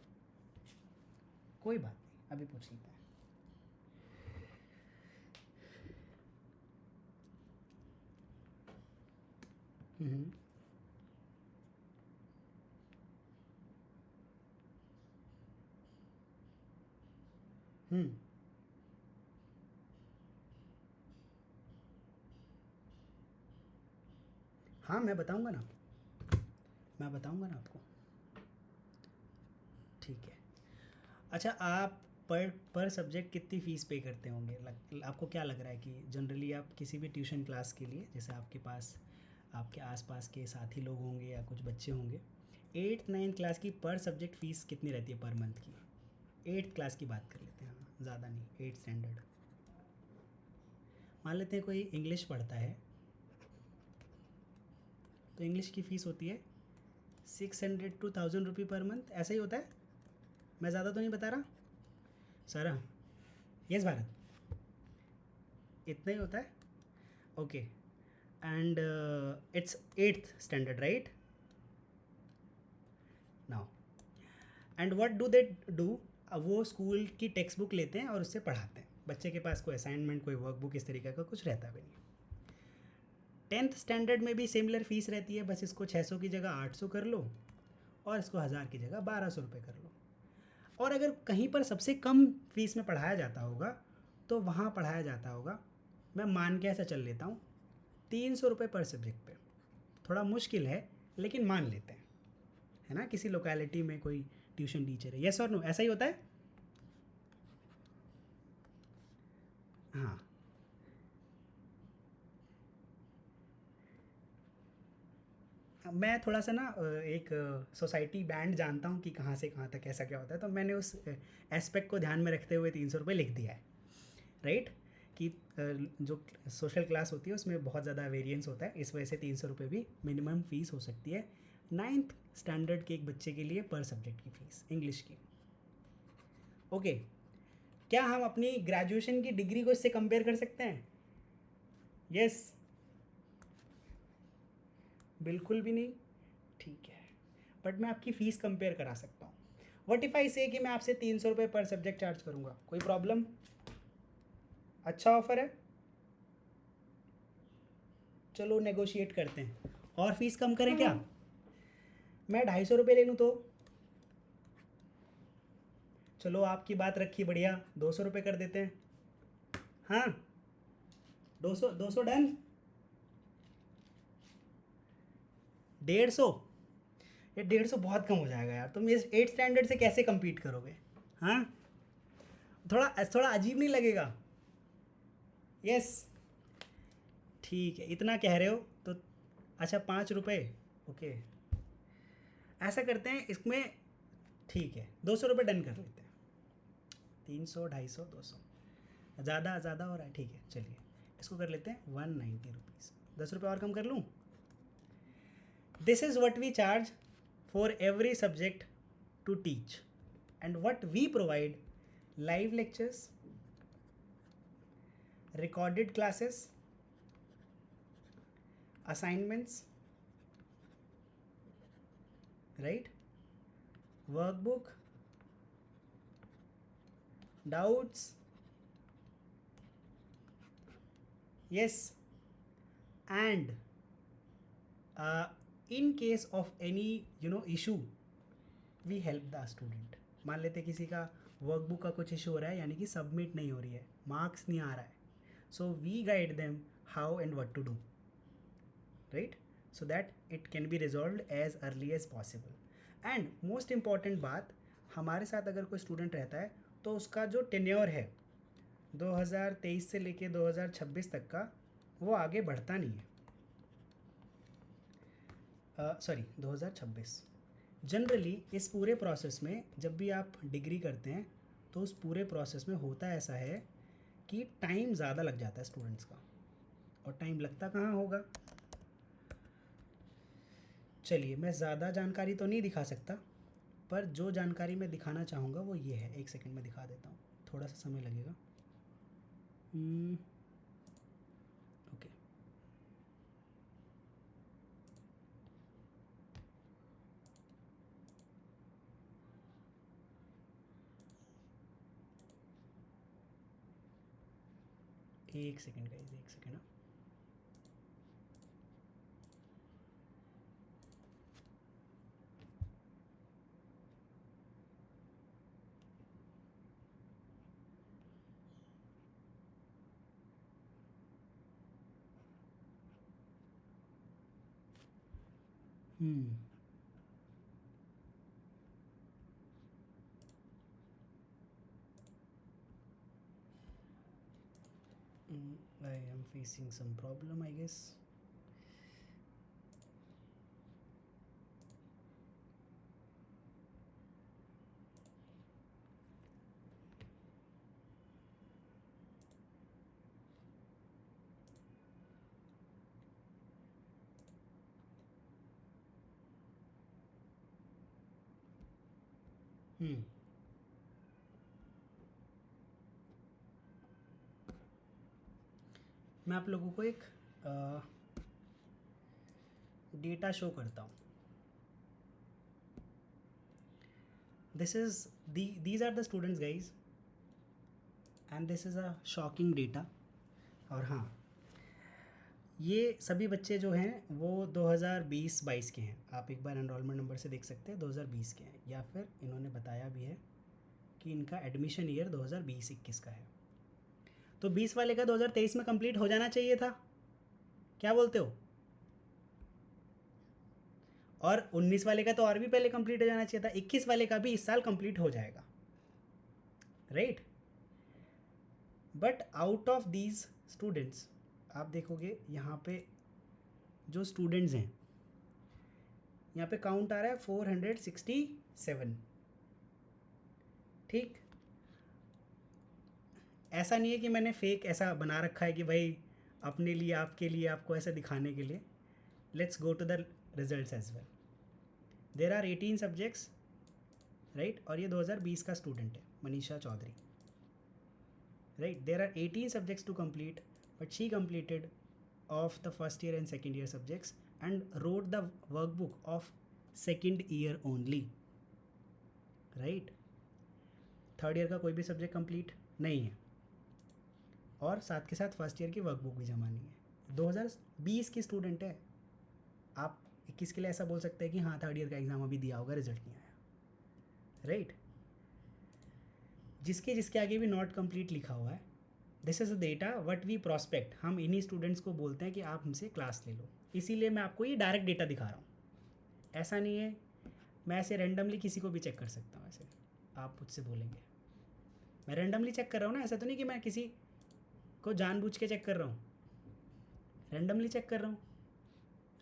Speaker 1: कोई बात नहीं, अभी पूछ लेते हैं। हम्म हम्म हाँ मैं बताऊंगा ना आपको, ठीक है। अच्छा, आप पर सब्जेक्ट कितनी फ़ीस पे करते होंगे? आपको क्या लग रहा है कि जनरली आप किसी भी ट्यूशन क्लास के लिए, जैसे आपके पास आपके आसपास के साथी लोग होंगे या कुछ बच्चे होंगे, 8th 9th क्लास की पर सब्जेक्ट फ़ीस कितनी रहती है पर मंथ की? 8th क्लास की बात कर लेते हैं, हाँ ज़्यादा नहीं, 8th स्टैंडर्ड। मान लेते हैं कोई इंग्लिश पढ़ता है तो इंग्लिश की फ़ीस होती है 600 to 1000 रुपये पर मंथ, ऐसा ही होता है। मैं ज़्यादा तो नहीं बता रहा सर? यस भारत, इतना ही होता है। Okay, and it's 8th standard right now. And what do they do? वो स्कूल की टेक्स्ट बुक लेते हैं और उससे पढ़ाते हैं। बच्चे के पास कोई असाइनमेंट, कोई वर्क बुक इस तरीके का कुछ रहता भी नहीं। 10th स्टैंडर्ड में भी सिमिलर फीस रहती है, बस इसको 600 की जगह 800 कर लो और इसको 1000 की जगह 1200 रुपये कर लो। और अगर कहीं पर सबसे कम फीस में पढ़ाया जाता होगा तो वहाँ पढ़ाया जाता होगा, मैं मान के ऐसा चल लेता हूँ, 300 रुपये पर सब्जेक्ट पे। थोड़ा मुश्किल है लेकिन मान लेते हैं, है ना। किसी लोकेलिटी में कोई ट्यूशन टीचर है, यस और नो, ऐसा ही होता है। हाँ मैं थोड़ा सा ना एक सोसाइटी बैंड जानता हूँ कि कहाँ से कहाँ तक ऐसा क्या होता है, तो मैंने उस एस्पेक्ट को ध्यान में रखते हुए 300 रुपये लिख दिया है, राइट। कि जो सोशल क्लास होती है उसमें बहुत ज़्यादा वेरिएंस होता है, इस वजह से 300 रुपये भी मिनिमम फ़ीस हो सकती है 9th स्टैंडर्ड के एक बच्चे के लिए पर सब्जेक्ट की फ़ीस इंग्लिश की। ओके, क्या हम अपनी ग्रेजुएशन की डिग्री को इससे कंपेयर कर सकते हैं? यस, बिल्कुल भी नहीं, ठीक है, बट मैं आपकी फ़ीस कंपेयर करा सकता हूँ। व्हाट इफ़ आई से कि मैं आपसे 300 रुपये पर सब्जेक्ट चार्ज करूँगा, कोई प्रॉब्लम? अच्छा ऑफर है, चलो नेगोशिएट करते हैं और फीस कम करें क्या? मैं 250 रुपये ले लूँ तो? चलो आपकी बात रखी, बढ़िया, 200 रुपये कर देते हैं। हाँ 200 डन। 150? ये 150 बहुत कम हो जाएगा यार, तुम इस 8th स्टैंडर्ड से कैसे compete करोगे? हाँ थोड़ा थोड़ा अजीब नहीं लगेगा? यस, ठीक है, इतना कह रहे हो तो अच्छा 5 रुपये, ओके ऐसा करते हैं इसमें, ठीक है 200 रुपये डन कर लेते हैं। 300 250 200 ज़्यादा ज़्यादा हो रहा है, ठीक है चलिए इसको कर लेते हैं 190 रुपीज़, 10 रुपये और कम कर लूँ। This is what we charge for every subject to teach and what we provide, live lectures, recorded classes, assignments, right? Workbook, doubts, yes, and in case of any issue, we help the student. मान लेते किसी का workbook का कुछ issue हो रहा है, यानी कि सबमिट नहीं हो रही है, मार्क्स नहीं आ रहा है, so we guide them how and what to do, right? So that it can be resolved as early as possible. And most important बात, हमारे साथ अगर कोई स्टूडेंट रहता है तो उसका जो टेन्योर है 2023 से लेके 2026 तक का, वो आगे बढ़ता नहीं है. सॉरी 2026. जनरली इस पूरे प्रोसेस में जब भी आप डिग्री करते हैं तो उस पूरे प्रोसेस में होता ऐसा है कि टाइम ज़्यादा लग जाता है स्टूडेंट्स का, और टाइम लगता कहाँ होगा. चलिए, मैं ज़्यादा जानकारी तो नहीं दिखा सकता, पर जो जानकारी मैं दिखाना चाहूँगा वो ये है. एक सेकंड में दिखा देता हूँ, थोड़ा सा समय लगेगा. ओके, एक सेकंड गाइस, एक second. I am facing some problem, I guess. मैं आप लोगों को एक डेटा शो करता हूँ. these are the students guys, and this is a shocking data. और हाँ, ये सभी बच्चे जो हैं वो 2020-22 के हैं. आप एक बार एनरोलमेंट नंबर से देख सकते हैं 2020 के हैं, या फिर इन्होंने बताया भी है कि इनका एडमिशन ईयर 2020-21 का है. तो 20 वाले का 2023 में कंप्लीट हो जाना चाहिए था, क्या बोलते हो? और 19 वाले का तो और भी पहले कंप्लीट हो जाना चाहिए था. 21 वाले का भी इस साल कंप्लीट हो जाएगा, right? But out of these students, आप देखोगे यहाँ पे जो स्टूडेंट्स हैं, यहाँ पे काउंट आ रहा है 467. ठीक, ऐसा नहीं है कि मैंने फेक ऐसा बना रखा है कि भाई अपने लिए, आपके लिए, आपको ऐसा दिखाने के लिए. Let's go to the results as well. There are 18 subjects, right? और ये 2020 का स्टूडेंट है, Manisha Chaudhary, right? There are 18 subjects to complete, but she completed of the first year and second year subjects and wrote the workbook of second year only, right? Third year का कोई भी subject complete नहीं है, और साथ के साथ फर्स्ट ईयर की वर्कबुक भी जमा नहीं है. 2020 की स्टूडेंट है. आप 21 के लिए ऐसा बोल सकते हैं कि हाँ थर्ड ईयर का एग्ज़ाम अभी दिया होगा, रिजल्ट नहीं आया, राइट? जिसके जिसके आगे भी नॉट कंप्लीट लिखा हुआ है, this is a data what we prospect. हम इन्हीं स्टूडेंट्स को बोलते हैं कि आप हमसे क्लास ले लो. इसीलिए मैं आपको ये डायरेक्ट डेटा दिखा रहा हूँ. ऐसा नहीं है, मैं ऐसे रैंडमली किसी को भी चेक कर सकता हूँ. ऐसे आप मुझसे बोलेंगे मैं रैंडमली चेक कर रहा हूँ ना, ऐसा तो नहीं कि मैं किसी को जानबूझ के चेक कर रहा हूँ, रैंडमली चेक कर रहा हूँ,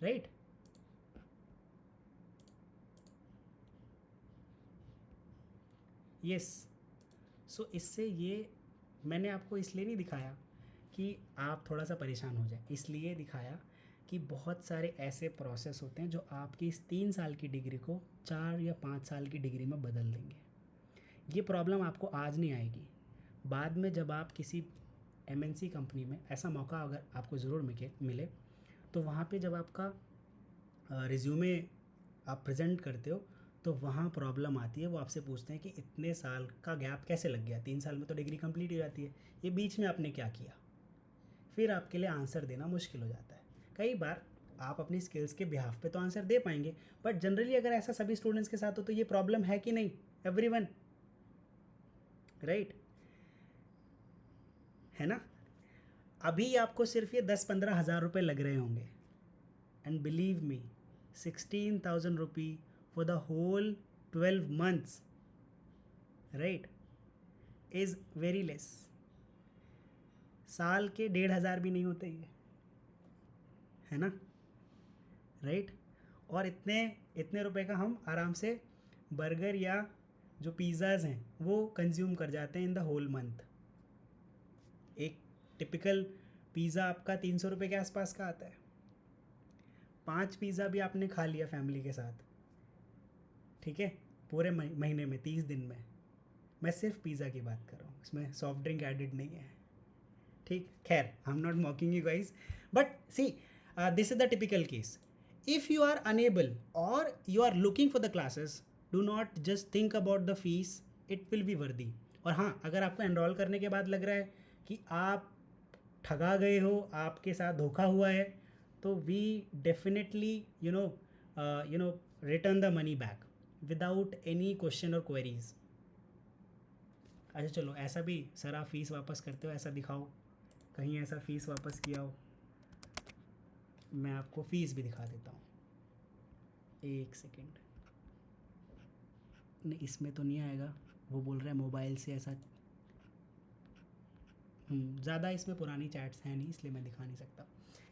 Speaker 1: राइट? यस. सो इससे ये मैंने आपको इसलिए नहीं दिखाया कि आप थोड़ा सा परेशान हो जाए, इसलिए दिखाया कि बहुत सारे ऐसे प्रोसेस होते हैं जो आपकी इस 3 साल की डिग्री को 4 या 5 साल की डिग्री में बदल देंगे. ये प्रॉब्लम आपको आज नहीं आएगी, बाद में जब आप किसी एमएनसी कंपनी में ऐसा मौका अगर आपको ज़रूर मिले तो वहाँ पे जब आपका रिज्यूमे आप प्रेजेंट करते हो तो वहाँ प्रॉब्लम आती है। वो आपसे पूछते हैं कि इतने साल का गैप कैसे लग गया, 3 साल में तो डिग्री कंप्लीट हो जाती है, ये बीच में आपने क्या किया। फिर आपके लिए आंसर देना मुश्किल हो जाता है। कई बार आप अपनी स्किल्स के बिहाफ पे तो आंसर दे पाएंगे, बट जनरली अगर ऐसा सभी स्टूडेंट्स के साथ हो तो ये प्रॉब्लम है कि नहीं, एवरीवन, राइट, है ना। अभी आपको सिर्फ ये 10-15 हज़ार रुपये लग रहे होंगे, and believe me 16,000 rupee for the whole 12 months, right, is very less. साल के 1,500 भी नहीं होते ये, है ना, राइट। और इतने इतने रुपए का हम आराम से बर्गर या जो पिज़्ज़ाज़ हैं वो कंज्यूम कर जाते हैं इन द होल मंथ। एक टिपिकल पिज़्ज़ा आपका 300 रुपये के आसपास का आता है। 5 पिज़्ज़ा भी आपने खा लिया फैमिली के साथ, ठीक है, पूरे महीने में 30 दिन में। मैं सिर्फ पिज़्ज़ा की बात कर रहा हूँ, इसमें सॉफ्ट ड्रिंक एडिड नहीं है, ठीक। खैर, I am not mocking you guys, but see this is the typical case. If you are unable or you are looking for the classes, do not just think about the fees, it will be worthy. और हाँ, अगर आपको enrol करने के बाद लग रहा है कि आप ठगा गए हो, आपके साथ धोखा हुआ है, तो we definitely you know return the money back without any question और क्वेरीज। अच्छा चलो, ऐसा भी सर आप फीस वापस करते हो, ऐसा दिखाओ कहीं ऐसा फ़ीस वापस किया हो। मैं आपको फ़ीस भी दिखा देता हूँ, एक सेकेंड। नहीं, इसमें तो नहीं आएगा, वो बोल रहा है मोबाइल से ऐसा। ज़्यादा इसमें पुरानी चैट्स हैं नहीं, इसलिए मैं दिखा नहीं सकता।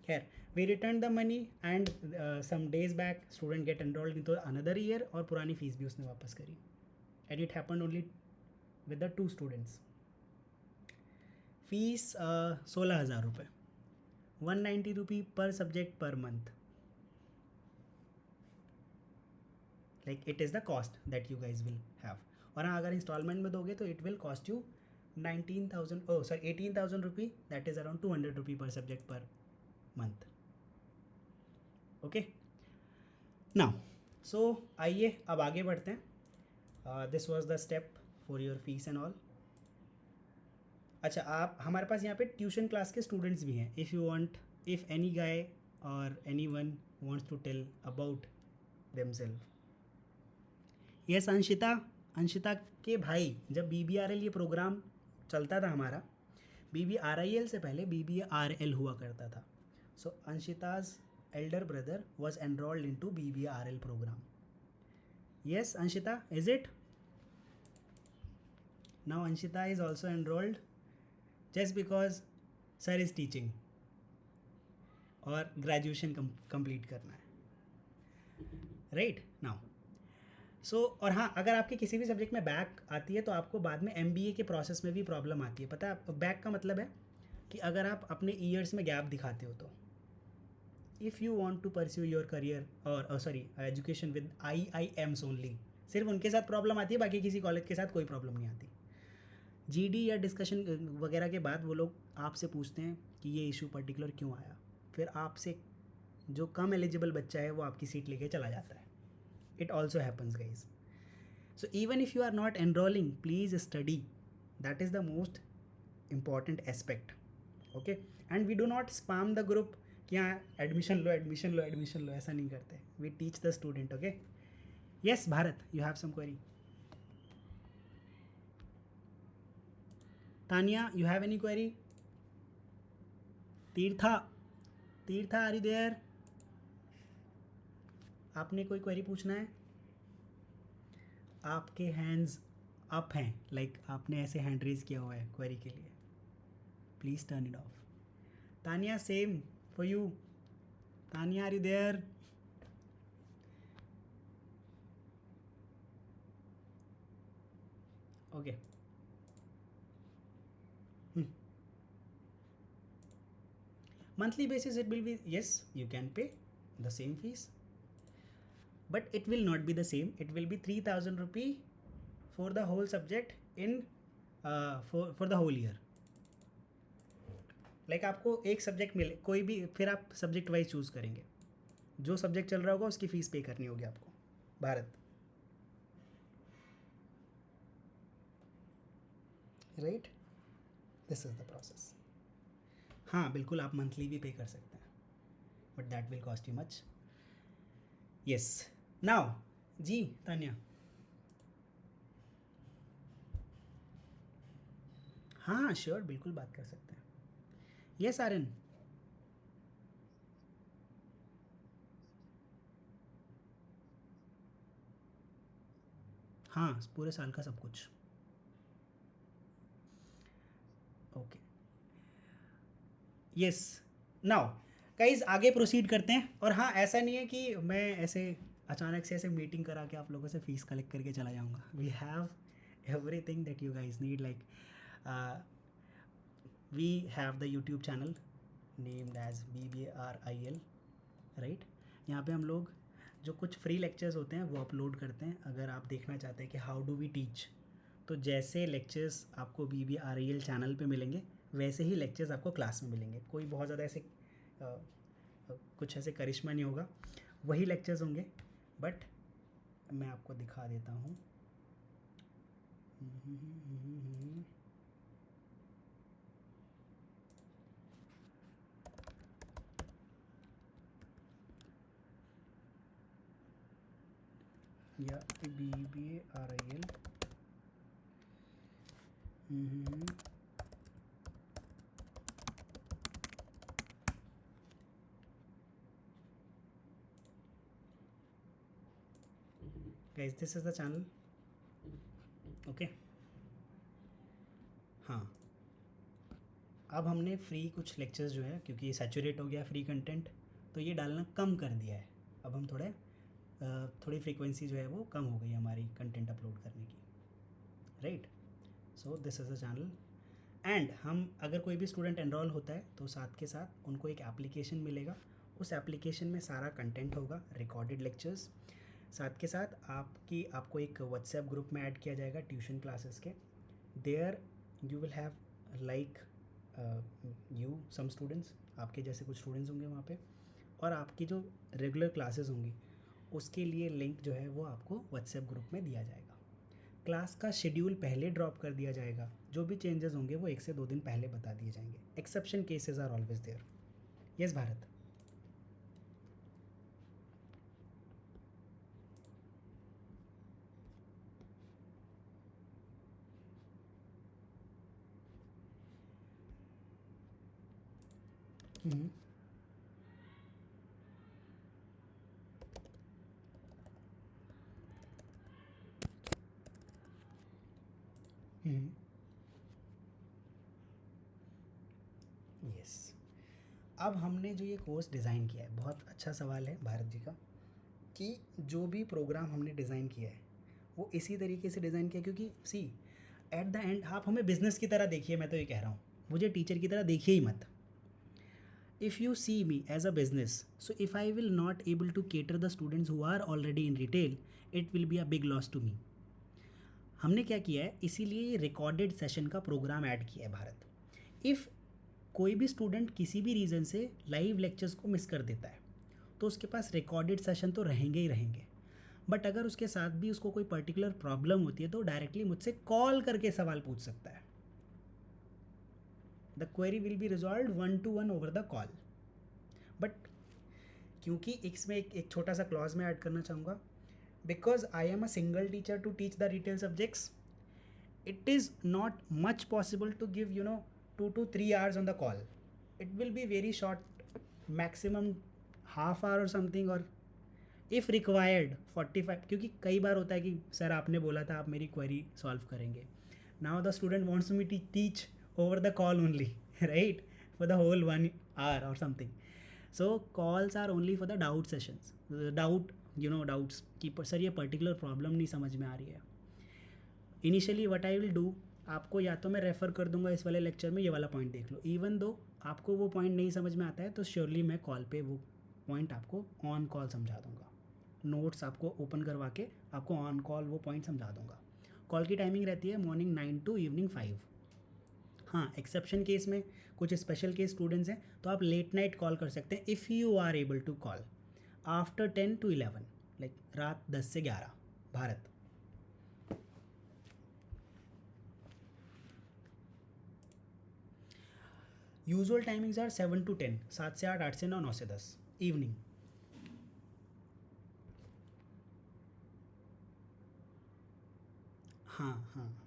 Speaker 1: खैर, we return the money and some days back student get enrolled in to another year, और पुरानी फ़ीस भी उसने वापस करी, and it happen only with the 2 students. Fees 16,000 रुपये, 190 रुपी पर सब्जेक्ट पर month, like it is the cost that you guys will have. और हाँ, अगर इंस्टॉलमेंट में दोगे तो it will cost you 18,000 rupee, that is around 200 रुपी पर सब्जेक्ट पर मंथ, ओके। नाउ सो आइए अब आगे बढ़ते हैं। This was the step for your fees and all. अच्छा, आप हमारे पास यहाँ पे ट्यूशन क्लास के स्टूडेंट्स भी हैं। If you want, if any guy or any one wants to tell about themselves. Yes Anshita, Anshita के भाई, जब BBRL ये प्रोग्राम चलता था हमारा, BBRIL से पहले BBRL हुआ करता था। So Anshita's elder brother was enrolled in to BBRL program. Yes Anshita, is it? Now Anshita is also enrolled just because sir is teaching और ग्रेजुएशन कंप्लीट करना है, राइट नाउ। सो और हाँ, अगर आपके किसी भी सब्जेक्ट में बैक आती है तो आपको बाद में MBA के प्रोसेस में भी प्रॉब्लम आती है। पता है बैक का मतलब है कि अगर आप अपने ईयर्स में गैप दिखाते हो तो if you want to pursue your career or sorry education with IIMs only, सिर्फ उनके साथ प्रॉब्लम आती है, बाकी किसी कॉलेज के साथ कोई प्रॉब्लम नहीं आती। GD या डिस्कशन वगैरह के बाद वो लोग आपसे पूछते हैं कि ये इशू पर्टिकुलर क्यों आया, फिर आपसे जो कम एलिजिबल बच्चा है वो आपकी सीट लेके चला जाता है। It also happens guys. So even if you are not enrolling, please study, that is the most important aspect, okay. And we do not spam the group कि हाँ एडमिशन लो एडमिशन लो एडमिशन लो, ऐसा नहीं करते। We teach the student, okay. Yes Bharat, you have some query? Tanya, you have any query? Tirtha, are you there? आपने कोई क्वेरी पूछना है? आपके हैंड्स अप हैं, लाइक आपने ऐसे हैंड रेज किया हुआ है क्वेरी के लिए। Please turn it off. Tanya, same for you. Tanya, are you there? Okay. Monthly basis it will be, yes, you can pay the same fees, but it will not be the same. It will be 3,000 rupee for the whole subject in for the whole year, like आपको एक subject मिले कोई भी, फिर आप subject wise choose करेंगे, जो subject चल रहा होगा उसकी फ़ीस पे करनी होगी आपको। Bharat, right, this is the process. हाँ बिल्कुल, आप मंथली भी पे कर सकते हैं, but that will cost you much. Yes, now जी तान्या। हाँ श्योर, बिल्कुल बात कर सकते हैं। यस आर्यन। हाँ पूरे साल का सब कुछ। ओके, यस, नाउ गाइज आगे प्रोसीड करते हैं। और हाँ, ऐसा नहीं है कि मैं ऐसे अचानक से ऐसे मीटिंग करा के आप लोगों से फ़ीस कलेक्ट करके चला जाऊँगा। We have everything that you guys need, like uh, we have the YouTube channel named as BBRIL, right. यहाँ पे हम लोग जो कुछ फ्री लेक्चर्स होते हैं वो अपलोड करते हैं। अगर आप देखना चाहते हैं कि हाउ डू वी टीच, तो जैसे लेक्चर्स आपको BBRIL चैनल पे मिलेंगे वैसे ही लेक्चर्स आपको क्लास में मिलेंगे। कोई बहुत ज़्यादा ऐसे कुछ ऐसे करिश्मा नहीं होगा, वही लेक्चर्स होंगे। बट मैं आपको दिखा देता हूँ। या BBRIL, guys this is the channel, okay. हाँ, अब हमने फ्री कुछ लेक्चर्स जो है, क्योंकि सैचुरेट हो गया फ्री कंटेंट, तो ये डालना कम कर दिया है। अब हम थोड़ी फ्रीक्वेंसी जो है वो कम हो गई हमारी कंटेंट अपलोड करने की, right. So this is the channel. And हम अगर कोई भी स्टूडेंट एनरोल होता है तो साथ के साथ उनको एक एप्लीकेशन मिलेगा। उस एप्लीकेशन में सारा कंटेंट होगा, रिकॉर्डेड लेक्चर्स। साथ के साथ आपको एक व्हाट्सएप ग्रुप में ऐड किया जाएगा ट्यूशन क्लासेस के। There you will have like you some students, आपके जैसे कुछ स्टूडेंट्स होंगे वहाँ पे, और आपकी जो रेगुलर क्लासेस होंगी उसके लिए लिंक जो है वो आपको व्हाट्सएप ग्रुप में दिया जाएगा। क्लास का शेड्यूल पहले ड्रॉप कर दिया जाएगा, जो भी चेंजेस होंगे वो 1 से 2 दिन पहले बता दिए जाएंगे। Exception cases are always there. Yes Bharat. Hmm, hmm, yes. अब हमने जो ये कोर्स डिज़ाइन किया है, बहुत अच्छा सवाल है भारत जी का, कि जो भी प्रोग्राम हमने डिज़ाइन किया है वो इसी तरीके से डिज़ाइन किया, क्योंकि सी एट द एंड आप हमें बिज़नेस की तरह देखिए। मैं तो ये कह रहा हूँ, मुझे टीचर की तरह देखिए ही मत। If you see me as a business, so if I will not able to cater the students who are already in retail, it will be a big loss to me. हमने क्या किया है, इसीलिए recorded session का programme add किया है Bharat. If कोई भी स्टूडेंट किसी भी रीज़न से लाइव लेक्चर्स को मिस कर देता है तो उसके पास रिकॉर्डेड सेशन तो रहेंगे ही रहेंगे। बट अगर उसके साथ भी उसको कोई पर्टिकुलर प्रॉब्लम होती है तो डायरेक्टली मुझसे कॉल करके सवाल पूछ सकता है। The query will be resolve 1-to-1 over the call. But क्योंकि इसमें एक छोटा सा क्लॉज में ऐड करना चाहूँगा, because I am a single teacher to teach the retail subjects, it is not much possible to give 2 to 3 hours on the call. It will be very short, maximum half hour or something, or if required 45, क्योंकि कई बार होता है कि sir आपने बोला था आप मेरी क्वेरी सॉल्व करेंगे, now the student wants me to teach over the call only, right, for the whole 1 hour or something. So calls are only for the doubt sessions, doubts कि सर ये particular problem नहीं समझ में आ रही है। Initially what I will do, आपको या तो मैं रेफ़र कर दूंगा इस वाले लेक्चर में, ये वाला पॉइंट देख लो। इवन दो आपको वो पॉइंट नहीं समझ में आता है तो श्योरली मैं कॉल पे वो पॉइंट आपको ऑन कॉल समझा दूंगा। नोट्स आपको ओपन करवा के आपको ऑन कॉल वो पॉइंट समझा दूंगा। कॉल की टाइमिंग रहती है मॉर्निंग 9 to इवनिंग 5, हाँ, एक्सेप्शन केस में कुछ स्पेशल केस स्टूडेंट्स हैं तो आप लेट नाइट कॉल कर सकते हैं if you are able to call after 10 to 11, like रात 10 से 11 Bharat. Usual timings are 7 to 10, 7 से 8, 8 से 9, 9 से 10 इवनिंग. हाँ हाँ हाँ.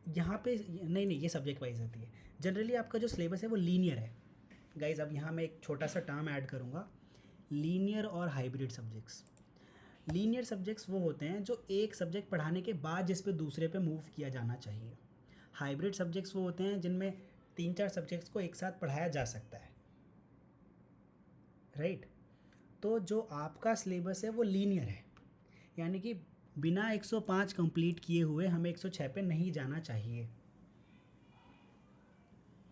Speaker 1: यहाँ पे नहीं नहीं, ये सब्जेक्ट वाइज होती है. जनरली आपका जो सिलेबस है वो लीनियर है गाइज. अब यहाँ मैं एक छोटा सा टर्म ऐड करूँगा, लीनियर और हाइब्रिड सब्जेक्ट्स. लीनियर सब्जेक्ट्स वो होते हैं जो एक सब्जेक्ट पढ़ाने के बाद जिस पे दूसरे पे मूव किया जाना चाहिए. हाइब्रिड सब्जेक्ट्स वो होते हैं जिनमें 3-4 सब्जेक्ट्स को एक साथ पढ़ाया जा सकता है, राइट. तो जो आपका सिलेबस है वो लीनियर है, यानी कि बिना 105 कंप्लीट किए हुए हमें 106 पे नहीं जाना चाहिए.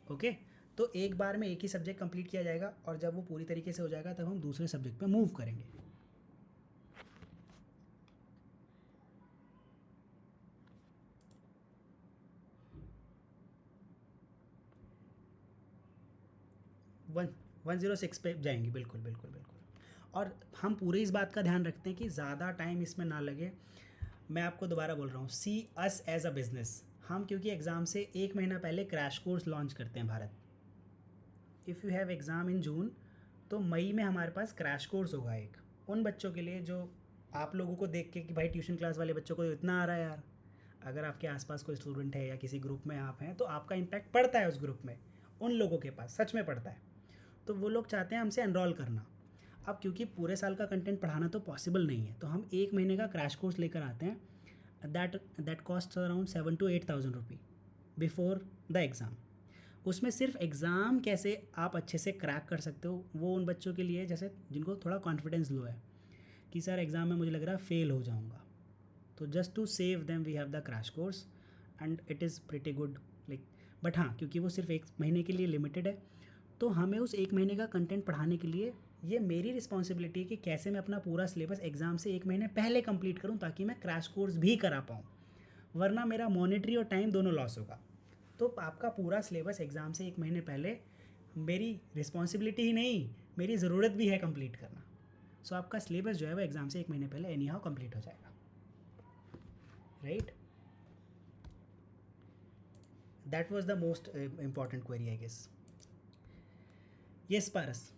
Speaker 1: ओके, तो एक बार में एक ही सब्जेक्ट कंप्लीट किया जाएगा और जब वो पूरी तरीके से हो जाएगा तब हम दूसरे सब्जेक्ट पे मूव करेंगे. वन 106 पे जाएंगे, बिल्कुल बिल्कुल बिल्कुल. और हम पूरे इस बात का ध्यान रखते हैं कि ज़्यादा टाइम इसमें ना लगे. मैं आपको दोबारा बोल रहा हूँ, सी अस एज अ बिज़नेस. हम क्योंकि एग्ज़ाम से एक महीना पहले क्रैश कोर्स लॉन्च करते हैं Bharat. If you have exam in June तो मई में हमारे पास क्रैश कोर्स होगा एक, उन बच्चों के लिए जो आप लोगों को देख के कि भाई ट्यूशन क्लास वाले बच्चों को इतना आ रहा है यार. अगर आपके आसपास कोई स्टूडेंट है या किसी ग्रुप में आप हैं तो आपका इम्पैक्ट पड़ता है उस ग्रुप में, उन लोगों के पास सच में पड़ता है. तो वो लोग चाहते हैं हमसे एनरोल करना. अब क्योंकि पूरे साल का कंटेंट पढ़ाना तो पॉसिबल नहीं है तो हम एक महीने का क्रैश कोर्स लेकर आते हैं. That cost around 7 to 8 thousand rupee before the exam. उसमें सिर्फ एग्ज़ाम कैसे आप अच्छे से क्रैक कर सकते हो वो उन बच्चों के लिए जैसे जिनको थोड़ा कॉन्फिडेंस लो है कि सर एग्ज़ाम में मुझे लग रहा है फेल हो जाऊँगा. तो just to save them we have the crash course and it is pretty good, like. But हाँ, क्योंकि वो सिर्फ एक महीने के लिए लिमिटेड है तो हमें उस एक महीने का कंटेंट पढ़ाने के लिए ये मेरी रिस्पॉन्सिबिलिटी है कि कैसे मैं अपना पूरा सिलेबस एग्ज़ाम से एक महीने पहले कंप्लीट करूँ ताकि मैं क्रैश कोर्स भी करा पाऊँ. वरना मेरा मॉनिटरी और टाइम दोनों लॉस होगा. तो आपका पूरा सिलेबस एग्ज़ाम से एक महीने पहले मेरी रिस्पॉन्सिबिलिटी ही नहीं, मेरी ज़रूरत भी है कंप्लीट करना. सो आपका सिलेबस जो है वो एग्ज़ाम से एक महीने पहले एनी हाउ कंप्लीट हो जाएगा, right. That was the most important query I guess. Yes Paras.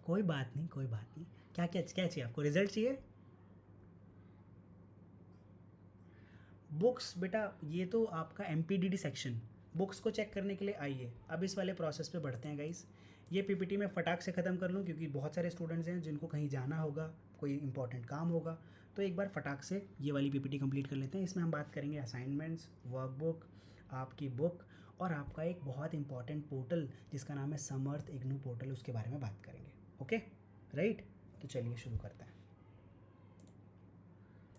Speaker 1: कोई बात नहीं, कोई बात नहीं. क्या क्या क्या चाहिए आपको, रिजल्ट चाहिए? बुक्स बेटा, ये तो आपका MPDD सेक्शन, बुक्स को चेक करने के लिए आइए. अब इस वाले प्रोसेस पे बढ़ते हैं गाइस. ये PPT मैं फटाक से ख़त्म कर लूँ क्योंकि बहुत सारे स्टूडेंट्स हैं जिनको कहीं जाना होगा, कोई इंपॉर्टेंट काम होगा. तो एक बार फटाक से ये वाली PPT कंप्लीट कर लेते हैं. इसमें हम बात करेंगे असाइनमेंट्स, वर्कबुक, आपकी बुक और आपका एक बहुत इंपॉर्टेंट पोर्टल जिसका नाम है समर्थ इग्नू पोर्टल, उसके बारे में बात करेंगे. Okay, right. तो चलिए शुरू करते हैं.